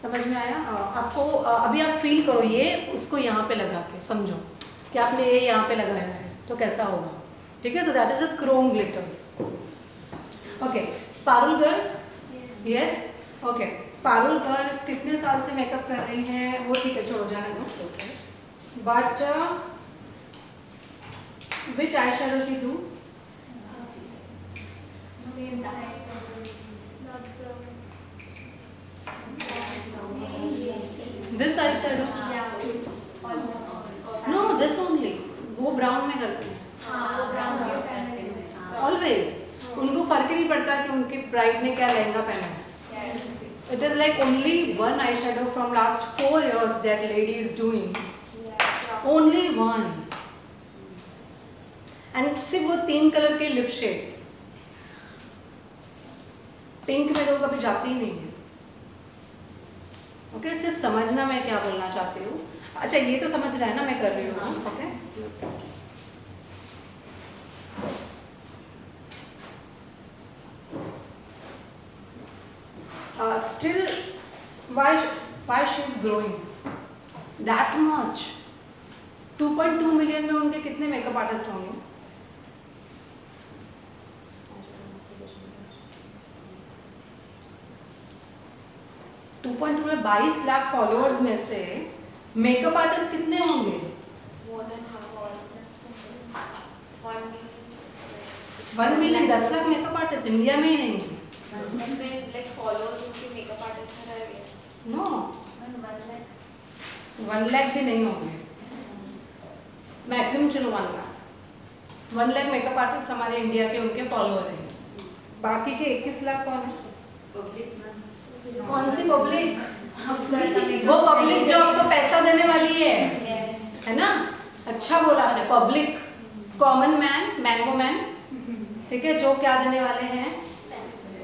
समझ में आया? आपको अभी आप फील करो ये उसको यहाँ पे लगा के, समझो कि आपने ये यहाँ पे लगाया है तो कैसा होगा। ठीक है, so that is the chrome glitters. Okay, Parul girl, yes, okay, Parul girl कितने साल से मेकअप कर रही है वो ठीक है, छोड़ो जाने दो। But which eyeshadow she do? same type, not from This eyeshadow? yeah, almost. No, this only. वो ब्राउन में करती हैं। हाँ, वो brown के family में। Always. उनको फर्क ही नहीं पड़ता कि उनके ब्राइड ने क्या लहंगा पहना है। Yes. It is like only one eyeshadow from last 4 years that lady is doing. Yeah. Only one. And सिर्फ वो 3 कलर के लिप शेड्स। पिंक में तो कभी जाती ही नहीं है। ओके, सिर्फ समझना मैं क्या बोलना चाहती हूँ। अच्छा ये तो समझ रहा है ना मैं कर रही हूँ, okay. Still, why she is growing that much? 2.2 million में उनके कितने मेकअप आर्टिस्ट होंगे? में 22 लाख फॉलोअर्स में से मेकअप आर्टिस्ट कितने होंगे? More than half all. 1 million. 1 million 10 lakh makeup artist India में ही नहीं है। And then like followers उनके makeup artist में रह गए. नो 1 lakh 1 लाख भी नहीं होंगे, मैक्सिमम चलो 1 लाख। 1 लाख मेकअप आर्टिस्ट हमारे इंडिया के उनके फॉलोअर हैं, बाकी के 21 लाख कौन है? पब्लिक कौन सी पब्लिक? उसका वो पब्लिक जो आपको पैसा देने वाली है, Yes. है ना? अच्छा बोला आपने, public, common man, mango man, ठीक है, जो क्या देने वाले हैं?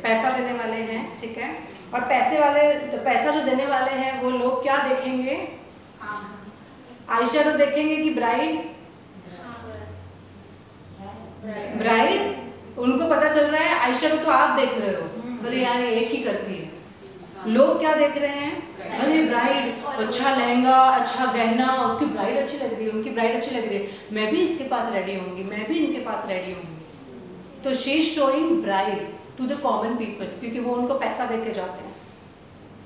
पैसा देने वाले हैं, ठीक है। और पैसे वाले, पैसा जो देने वाले हैं वो लोग क्या देखेंगे? आईशैडो देखेंगे कि ब्राइड? ब्राइड उनको पता चल रहा है, आईशैडो तो आप देख रहे हो, बोले यार ये एक ही करती है। लोग क्या देख रहे हैं? अरे ब्राइड, अच्छा लहंगा, अच्छा गहना, उसकी ब्राइड अच्छी लग रही है, उनकी ब्राइड अच्छी लग रही है, मैं भी इसके पास रेडी होंगी, मैं भी इनके पास रेडी होंगी। तो she is showing bride to the common people, क्योंकि वो उनको पैसा दे के जाते हैं।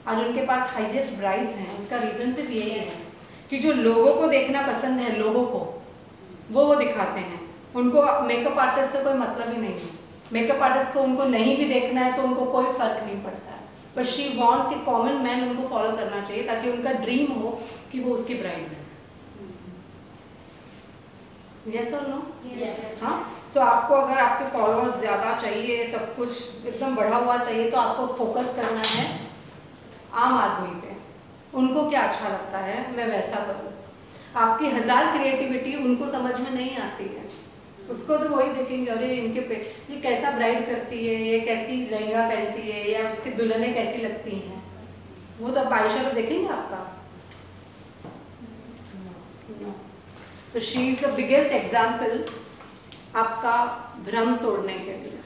आज उनके पास हाईएस्ट ब्राइड्स हैं, उसका रीजन सिर्फ यही है कि जो लोगों को देखना पसंद है, लोगों को वो दिखाते हैं। उनको मेकअप आर्टिस्ट से कोई मतलब ही नहीं है, मेकअप आर्टिस्ट को उनको नहीं भी देखना है तो उनको कोई फर्क नहीं पड़ता है। बट शी वांट कि कॉमन मैन उनको फॉलो करना चाहिए ताकि उनका ड्रीम हो कि वो उसकी ब्राइड बने। यस और नो? Yes. हाँ, सो आपको अगर आपके फॉलोअर्स ज़्यादा चाहिए, सब कुछ एकदम बढ़ा हुआ चाहिए, तो आपको फोकस करना है आम आदमी पे। उनको क्या अच्छा लगता है मैं वैसा करूँ। आपकी 1000 क्रिएटिविटी उनको समझ में नहीं आती है, उसको तो वही देखेंगे, अरे इनके पे ये कैसा ब्राइड करती है, ये कैसी लहंगा पहनती है, या उसकी दुल्हनें कैसी लगती हैं, वो तो आयशा को देखेंगे आपका। तो she is the biggest example आपका भ्रम तोड़ने के लिए,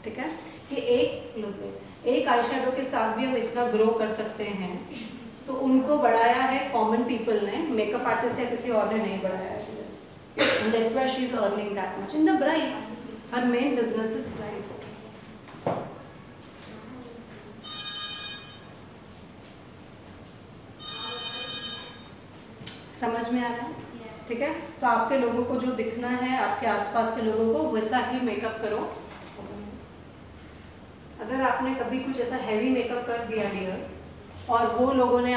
ठीक है, कि एक आईशैडो के साथ भी हम इतना ग्रो कर सकते हैं। तो उनको बढ़ाया है कॉमन पीपल ने, मेकअप आर्टिस्ट या किसी और ने नहीं बढ़ाया है। And that's why she is earning that much. In the brides, her main business is brides. समझ में आ रहा है? ठीक है, तो आपके लोगों को जो दिखना है, आपके आसपास के लोगों को वैसा ही मेकअप करो। अगर आपने कभी कुछ ऐसा हैवी मेकअप कर दिया डियर्स, और वो लोगों ने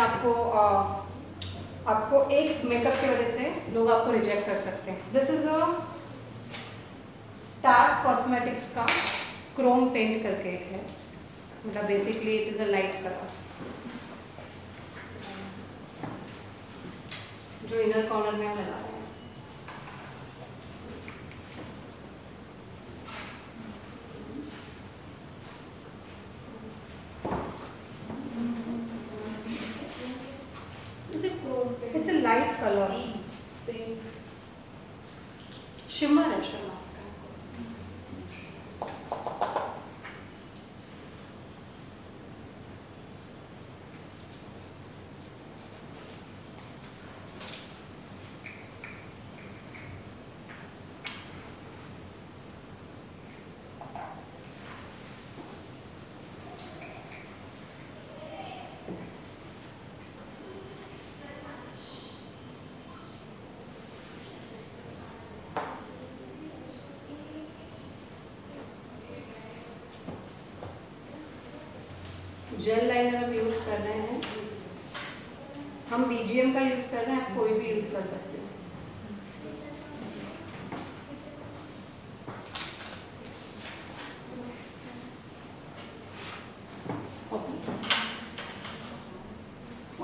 आपको एक मेकअप की वजह से लोग आपको रिजेक्ट कर सकते हैं। This is a tart cosmetics का क्रोम पेंट करके एक है, मतलब basically it is a light colour जो इनर कॉर्नर में हम लगा रहे हैं। It's a light color. Shimmer है, shimmer. जेल लाइनर हम यूज कर रहे हैं, हम BGM का यूज कर रहे हैं, आप कोई भी यूज कर सकते हो।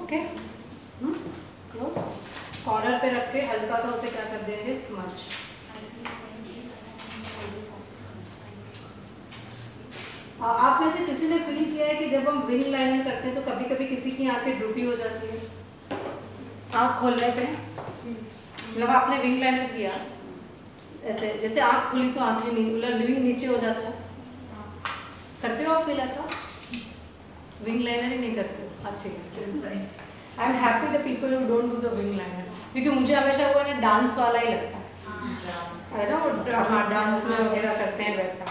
Okay, close. कॉर्नर पे रख के हल्का सा उसे क्या कर देंगे, स्मच। आप में से किसी ने फील किया है कि जब हम विंग लाइनर करते हैं तो कभी कभी किसी की आंखें ड्रूपी हो जाती है? आँख खोलने पे मतलब आपने विंग लाइनर किया ऐसे, जैसे आँख खुली तो आँखें विंग नीचे हो जाता है, करते हो आप फील ऐसा? विंग लाइनर ही नहीं करते हो? अच्छी I am happy the people who don't do the wing liner, क्योंकि मुझे हमेशा वो ना डांस वाला ही लगता है ना, वो हाँ डांस में वगैरह करते हैं वैसा।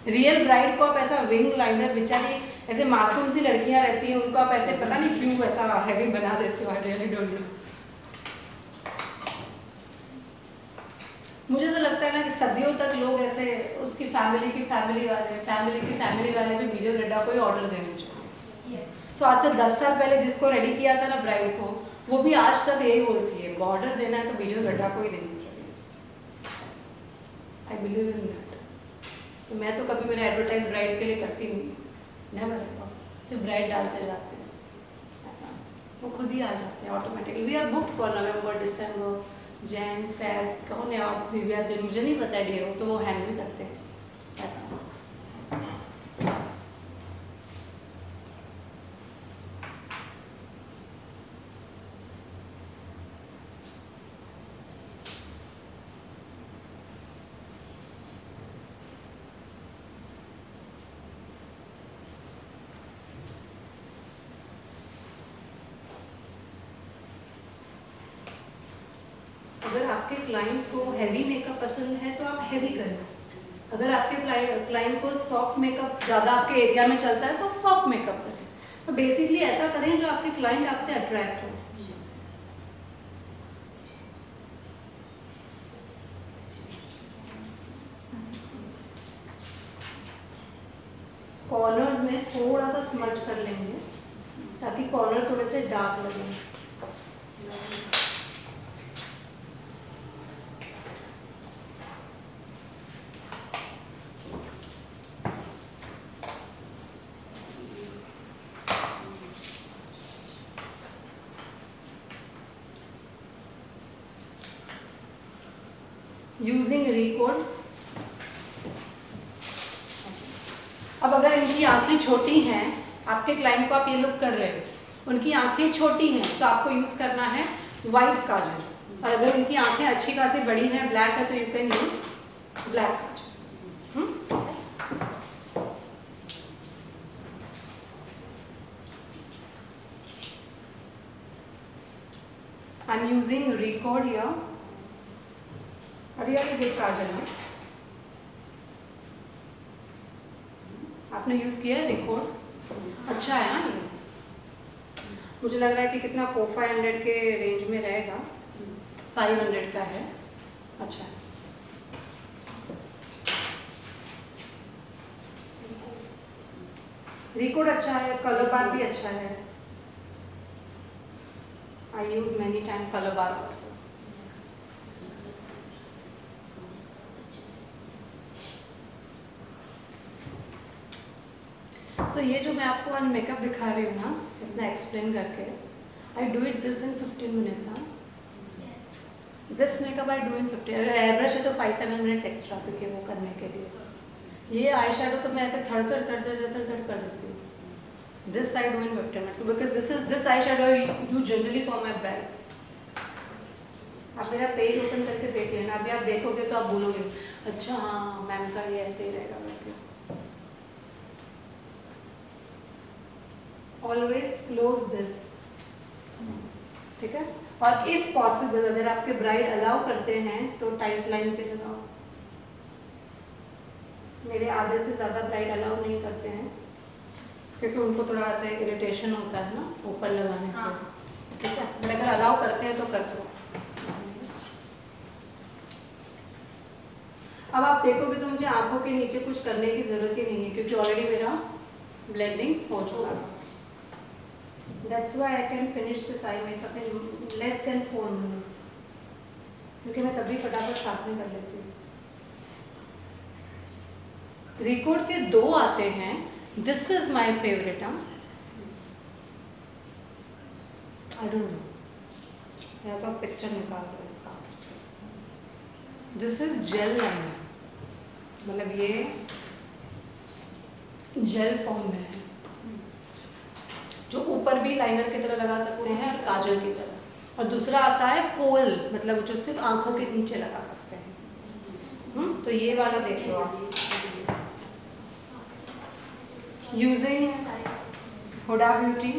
रियल ब्राइड को आप ऐसा विंग लाइनर, बेचारी ऐसे मासूम सी लड़कियां रहती हैं, उनको आप ऐसे पता नहीं क्यों वैसा हैवी बना देते हो। I really don't know. मुझे तो लगता है ना कि सदियों तक लोग ऐसे उसकी फैमिली वाले भी विजय गड्ढा को ही ऑर्डर देने चाहिए। सो आज से 10 साल पहले जिसको रेडी किया था ना ब्राइड को, वो भी आज तक यही बोलती है, ऑर्डर देना है तो विजय गड्ढा को ही देना चाहिए। I believe in that. तो मैं तो कभी मेरा एडवर्टाइज ब्राइड के लिए करती नहीं, नेवर एवर, सिर्फ ब्राइड डालते जाते हैं, ऐसा वो खुद ही आ जाते हैं automatically. We are booked for November, December, Jan, Feb, कौन है आप, दिव्या जी, मुझे नहीं पता है वो तो वो हैंडल करते हैं ऐसा। अगर आपके क्लाइंट को हैवी मेकअप पसंद है तो आप हैवी करें। अगर आपके क्लाइंट को सॉफ्ट मेकअप ज़्यादा आपके एरिया में चलता है तो आप सॉफ्ट मेकअप करें। तो बेसिकली ऐसा करें जो आपके क्लाइंट आपसे अट्रैक्ट हो। कॉर्नर्स में थोड़ा सा स्मच कर लेंगे ताकि कॉर्नर थोड़े से डार्क लगे। Using record. अब अगर इनकी आंखें छोटी हैं, आपके क्लाइंट को आप ये लुक कर रहे हो, उनकी आंखें छोटी हैं तो आपको यूज करना है वाइट काजल। और अगर उनकी आंखें अच्छी खासी बड़ी हैं, ब्लैक है, तो you can use black kajal. I am using record here. Really good kajal है, आपने यूज किया है रिकॉर्ड, अच्छा है। हाँ ये मुझे लग रहा है कि कितना 400-500 के रेंज में रहेगा, 500 का है, अच्छा है। रिकॉर्ड अच्छा है, कलर बार भी अच्छा है। आई यूज मेनी टाइम कलर बार ऑल्सो। तो ये जो मैं आपको आज मेकअप दिखा रही हूँ ना, इतना एक्सप्लेन करके, I do it this in 15 minutes. हाँ, this makeup I do in 15। अगर एयरब्रश है तो 5-7 मिनट्स एक्स्ट्रा, क्योंकि वो करने के लिए। ये आई शेडो तो मैं ऐसे थड़ कर देती हूँ। This I do in 15 minutes because this eye shadow you generally for my brides. आप मेरा पेज ओपन करके देख लेना, अभी आप देखोगे तो आप बोलोगे अच्छा हाँ मैम का ये ऐसे ही रहेगा। ऑलवेज क्लोज दिस, ठीक है। और इफ पॉसिबल अगर आपके ब्राइड अलाउ करते हैं तो टाइट लाइन पे लगाओ। मेरे आधे से ज़्यादा ब्राइड अलाउ नहीं करते हैं क्योंकि उनको थोड़ा सा इरिटेशन होता है ना ऊपर लगाने से, ठीक है। बट अगर अलाउ करते हैं तो कर दो। अब आप देखोगे तो मुझे आंखों के नीचे कुछ करने की ज़रूरत ही नहीं है क्योंकि ऑलरेडी मेरा ब्लेंडिंग हो चुका है। That's why I can finish this eye makeup in less than 4 minutes, क्योंकि मैं तभी फटाफट साथ में कर लेती हूँ। रिकॉर्ड के 2 आते हैं, this is my favourite. I don't know, या तो आप पिक्चर निकाल दो इसका। दिस इज जेल लाइनर, मतलब ये जेल फॉर्म में है जो ऊपर भी लाइनर की तरह लगा सकते हैं और काजल की तरह। और दूसरा आता है कोल, मतलब जो सिर्फ आंखों के नीचे लगा सकते हैं। तो ये वाला देख लो आप। Using Huda Beauty,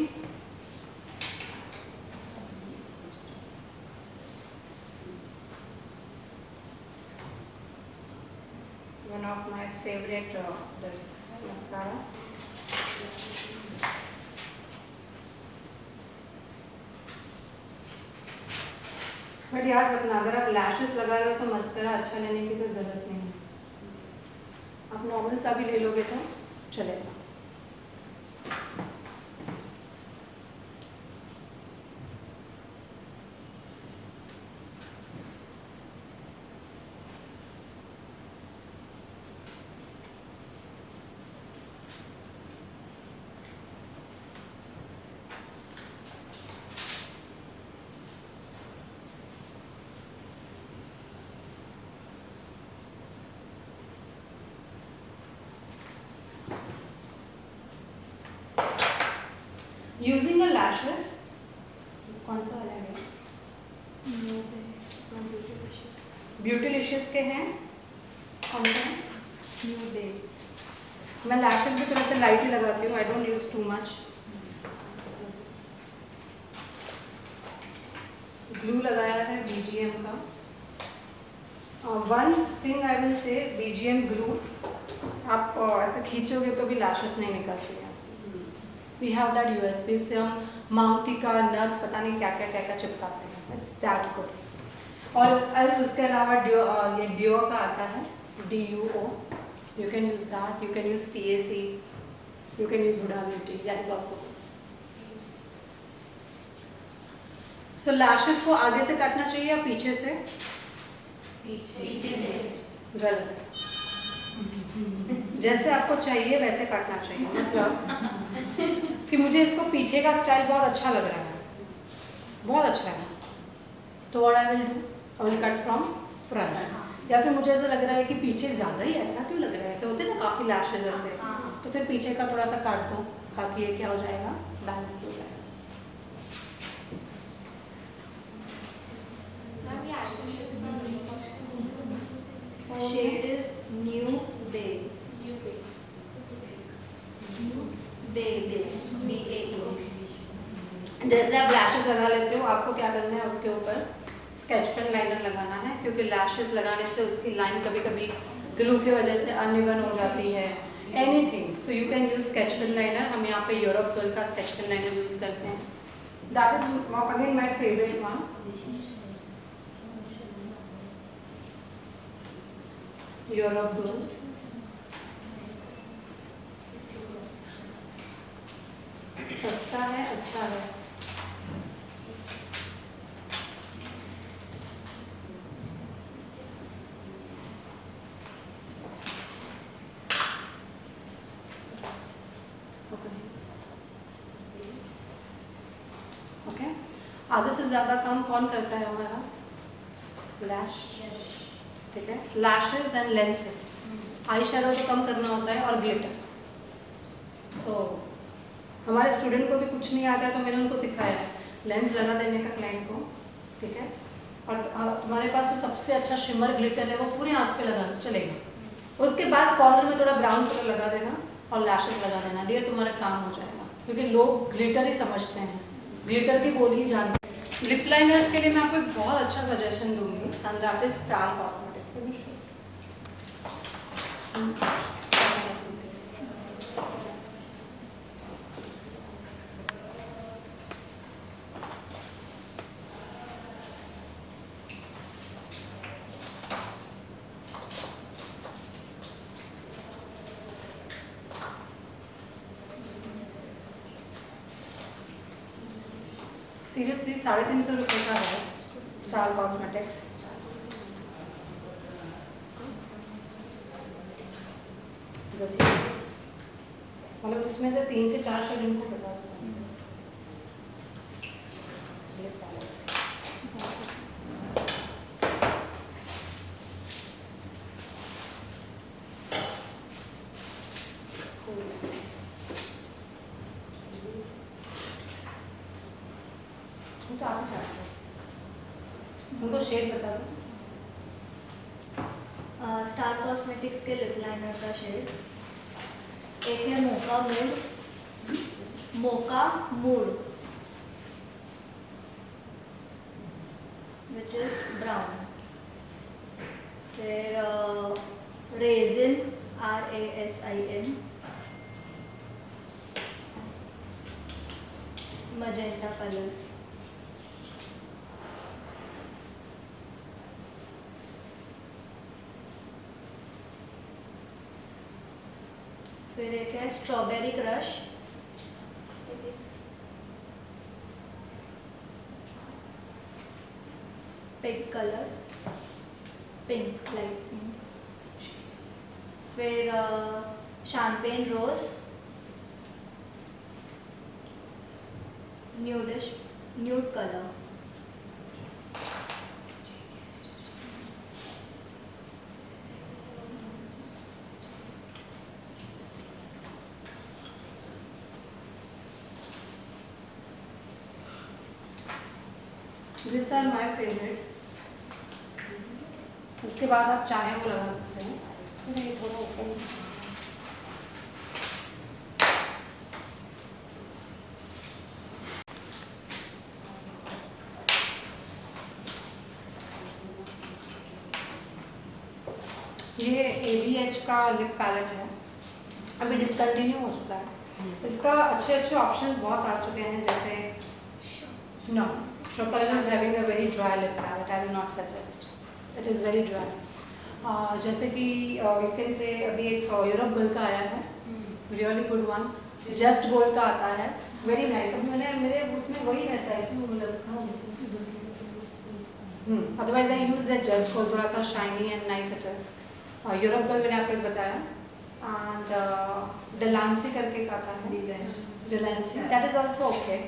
one of my favorite this mascara. But याद रखना, अगर आप लैशेस लगा रहे हो तो मस्करा अच्छा लेने की तो ज़रूरत नहीं है, आप नॉर्मल सा भी ले लोगे तो चलेगा। यूजिंग अ लैशेस, कौन सा वाला है? ब्यूटीलिशियस के हैं, कौन सा है? New day. मैं लैशेस भी थोड़ा सा लाइट ही लगाती हूँ, आई don't use too much. Glue लगाया है BGM का। One thing I will say, BGM glue आप ऐसे खींचोगे तो भी लैशेस नहीं निकलती हैं। वी हैव दैट USP, से हम माउंटी का नथ पता नहीं क्या क्या चिपकाते हैं, इट्स दैट गुड। और एल्स उसके अलावा ये डियो का आता है, DUO, you can use that, you can use PAC, you can use Huda Beauty, that is also good. So lashes को आगे से काटना चाहिए या पीछे से? पीछे से। गलत। जैसे आपको चाहिए वैसे काटना चाहिए, मतलब कि मुझे इसको पीछे का स्टाइल बहुत अच्छा लग रहा है, बहुत अच्छा है, तो what I will do, I will cut from front. या फिर मुझे ऐसा लग रहा है कि पीछे ज़्यादा ही ऐसा क्यों लग रहा है, ऐसे होते हैं ना काफ़ी लैशेज ऐसे, तो फिर पीछे का थोड़ा सा काट दो, ताकि ये क्या हो जाएगा, बैलेंस हो जाएगा। Shade is New Day. Day. DAE. जैसे आप लैशेस लगा लेते हो, आपको क्या करना है, उसके ऊपर स्केच पेन लाइनर लगाना है, क्योंकि लैशेस लगाने से उसकी लाइन कभी कभी ग्लू की वजह से अनइवन हो जाती है, anything. So you can use sketch pen liner. हम यहाँ पे यूरोप गर्ल का स्केच पेन लाइनर यूज करते हैं, that is again my favourite one. Europe girl, सस्ता है, अच्छा है। ओके, आधे से ज़्यादा काम कौन करता है हमारा? लैश, ठीक है। Lashes and lenses, eye shadow तो कम करना होता है, और ग्लिटर। सो हमारे स्टूडेंट को भी कुछ नहीं आता है, तो मैंने उनको सिखाया है लेंस लगा देने का क्लाइंट को, ठीक है। और तुम्हारे पास जो सबसे अच्छा शिमर ग्लिटर है वो पूरी आँख पे लगा चलेगा, उसके बाद कॉर्नर में थोड़ा ब्राउन कलर लगा देना और लैशेज लगा देना, डियर तुम्हारा काम हो जाएगा। क्योंकि लोग ग्लिटर ही समझते हैं, ग्लिटर की बोली ही जानते हैं। लिप लाइनर्स के लिए मैं आपको एक बहुत अच्छा सजेशन दूंगी, and that is star cosmetics. Seriously 350 रुपये का है स्टार कॉस्मेटिक्स। मतलब इसमें से 3 से 4 शेड इनको बता दूँ। तो आप चाहते हैं उनको शेड बता दो। स्टार कॉस्मेटिक्स के लिप लाइनर का शेड, एक है mocha mood which is brown, फिर रेजिन RASIN मजेंटा कलर, फिर एक है strawberry crush, pink colour, pink light pink, फिर champagne rose nude colour, this are my favourite. उसके बाद आप चाहें वो लगा सकते हैं। नहीं थोड़ा ओपन, ये ABH का लिप पैलेट है, अभी डिसकंटिन्यू हो चुका है। इसका अच्छे अच्छे ऑप्शंस बहुत आ चुके हैं, जैसे no Chopin is having a very dry lip palette. I will not suggest. It is very dry. जैसे कि you can say अभी एक यूरोप गोल्ड का आया है, really good one. Just gold का आता है, very nice. अभी मैंने मेरे उसमें वही रहता है कि वो मतलब otherwise I use the just gold, थोड़ा सा shiny and nice it is. Europe gold मैंने आपको बताया, and Delancey करके का आता है, Delancey. That is also okay.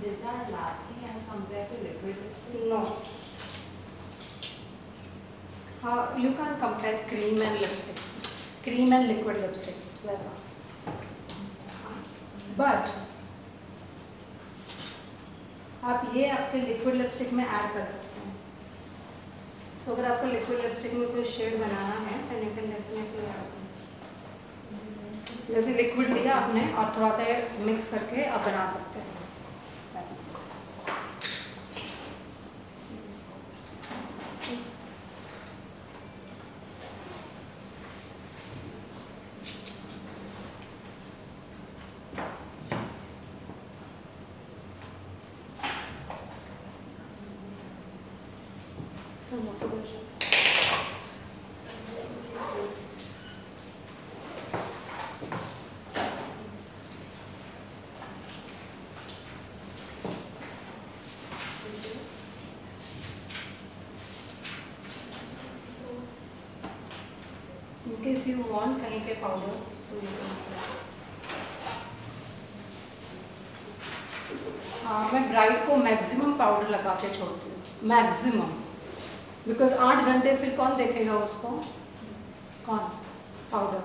These are lasting as compared to liquid lipstick. No. You can compare cream and lipsticks, cream and liquid lipsticks, वैसा. But आप ये आपके लिक्विड लिपस्टिक में ऐड कर सकते हैं. तो अगर आपको लिक्विड लिपस्टिक में कोई शेड बनाना है तो you can definitely add this. जैसे लिक्विड लिया आपने और थोड़ा सा मिक्स करके आप बना सकते हैं. In case you want कहीं पे पाउडर तो you can apply. मैं ब्राइड को मैक्सिमम पाउडर लगा के छोड़ती हूँ, मैक्सिमम, बिकॉज 8 घंटे फिर कौन देखेगा उसको, कौन पाउडर,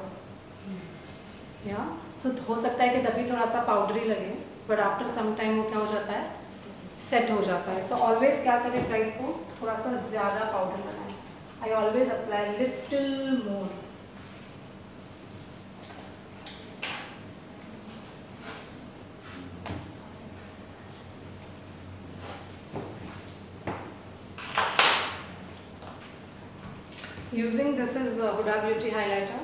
या सो हो सकता है कि तभी थोड़ा सा पाउडरी लगे, बट आफ्टर सम टाइम वो क्या हो जाता है, सेट हो जाता है. सो ऑलवेज क्या करें, ब्राइड को थोड़ा सा ज़्यादा पाउडर लगाएं. I always apply little more. Using this is Huda Beauty highlighter.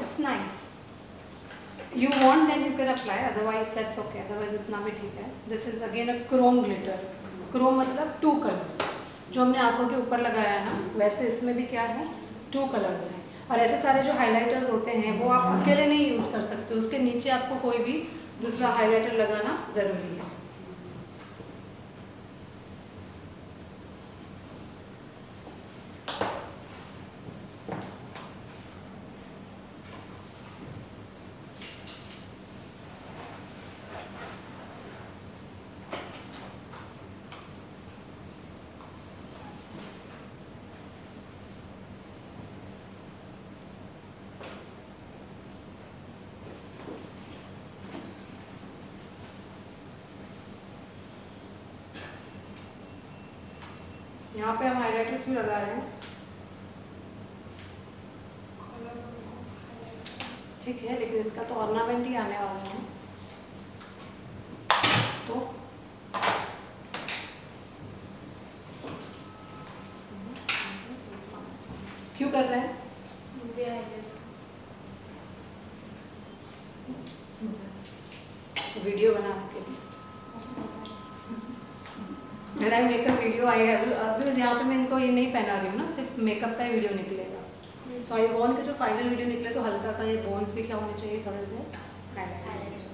It's nice. You want then you can apply. Otherwise that's okay. Otherwise उतना भी ठीक है. This is again a chrome glitter. Chrome मतलब 2 colors. जो हमने आंखों के ऊपर लगाया है ना, वैसे इसमें भी क्या है, 2 colors हैं. और ऐसे सारे जो highlighters होते हैं वो आप अकेले नहीं यूज़ कर सकते. उसके नीचे आपको कोई भी दूसरा highlighter लगाना ज़रूरी है. यहाँ पे हम हाईलाइटर क्यों लगा रहे हैं? ठीक है, लेकिन इसका तो ऑर्नामेंट ही आने वाला है, तो क्यों कर रहे हैं? वीडियो बना के मेरा मेकअप वीडियो आएगा बिकॉज यहाँ पे मैं इनको ये नहीं पहना रही हूँ ना, सिर्फ मेकअप का ही वीडियो निकलेगा। सो आई वांट कि जो फाइनल वीडियो निकले तो हल्का सा ये बोन्स भी क्या होने चाहिए, थोड़े से highlight.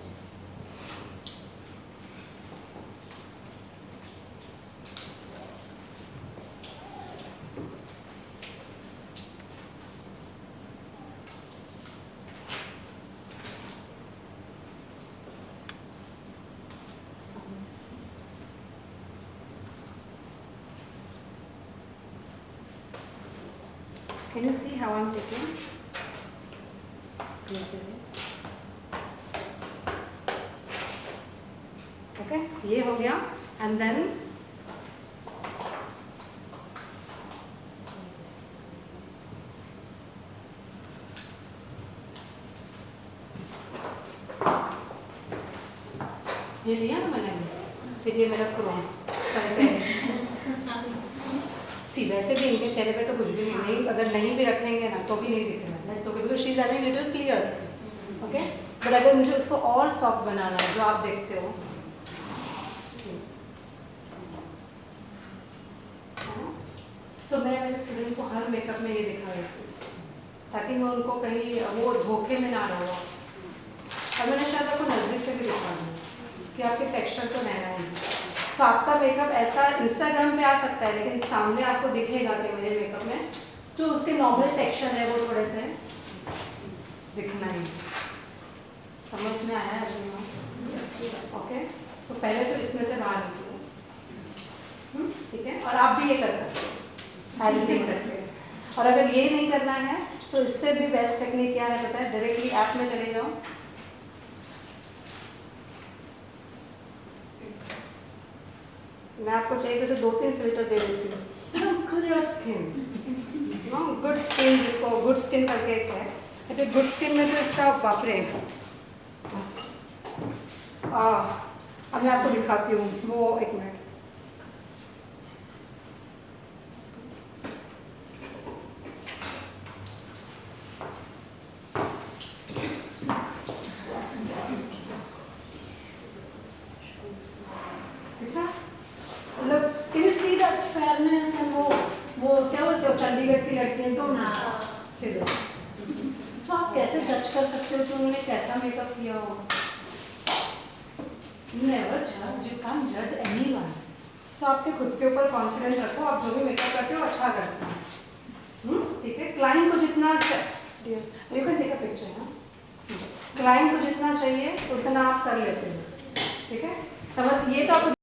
Can you see how I'm taking? Okay, ये हो गया and then ये लिया ना मैंने, फिर ये मेरा क्रोम सी वैसे भी इनके चेहरे पे तो कुछ भी नहीं, अगर नहीं भी रखेंगे ना तो भी नहीं दिखेगा, so because she is having little clear skin, okay. But अगर मुझे उसको और सॉफ्ट बनाना है जो आप देखते हो, सो मैं मेरे स्टूडेंट को हर मेकअप में ये दिखा देती हूँ ताकि मैं उनको कहीं वो धोखे में ना रहो। और मैंने शायद आपको नज़दीक से भी दिखा दूँ कि आपके टेक्सचर तो रहना है। तो आपका मेकअप ऐसा इंस्टाग्राम पे आ सकता है, लेकिन सामने आपको दिखेगा कि मेरे मेकअप में जो उसके नॉर्मल टेक्सचर है वो थोड़े से दिखना ही। समझ में आया है? ओके, तो पहले तो इसमें से बाहर निकलो, ठीक है। और आप भी ये कर सकते हो हाईलाइटिंग करके। और अगर ये नहीं करना है तो इससे भी बेस्ट टेक्निक क्या है पता है, डायरेक्टली ऐप में चले जाओ, मैं आपको चाहिए तो 2-3 फिल्टर दे देती हूँ। क्लियर स्किन, गुड स्किन, जिसको गुड स्किन करके एक है, तो गुड स्किन में तो इसका बाप रे। अब मैं आपको दिखाती हूँ वो, एक मिनट। चंडीगढ़ की लड़कियां तो सीधे, सो आप कैसे जज कर सकते हो कि उन्होंने कैसा मेकअप किया हो? नेवर जज, यू कांट जज एनीवन। सो आपके खुद के ऊपर कॉन्फिडेंस रखो, आप जो भी मेकअप करते हो अच्छा करते हो, ठीक है। क्लाइंट को जितना पिक्चर, क्लाइंट को जितना चाहिए उतना आप कर लेते हो, ठीक है। समझ, ये तो आपको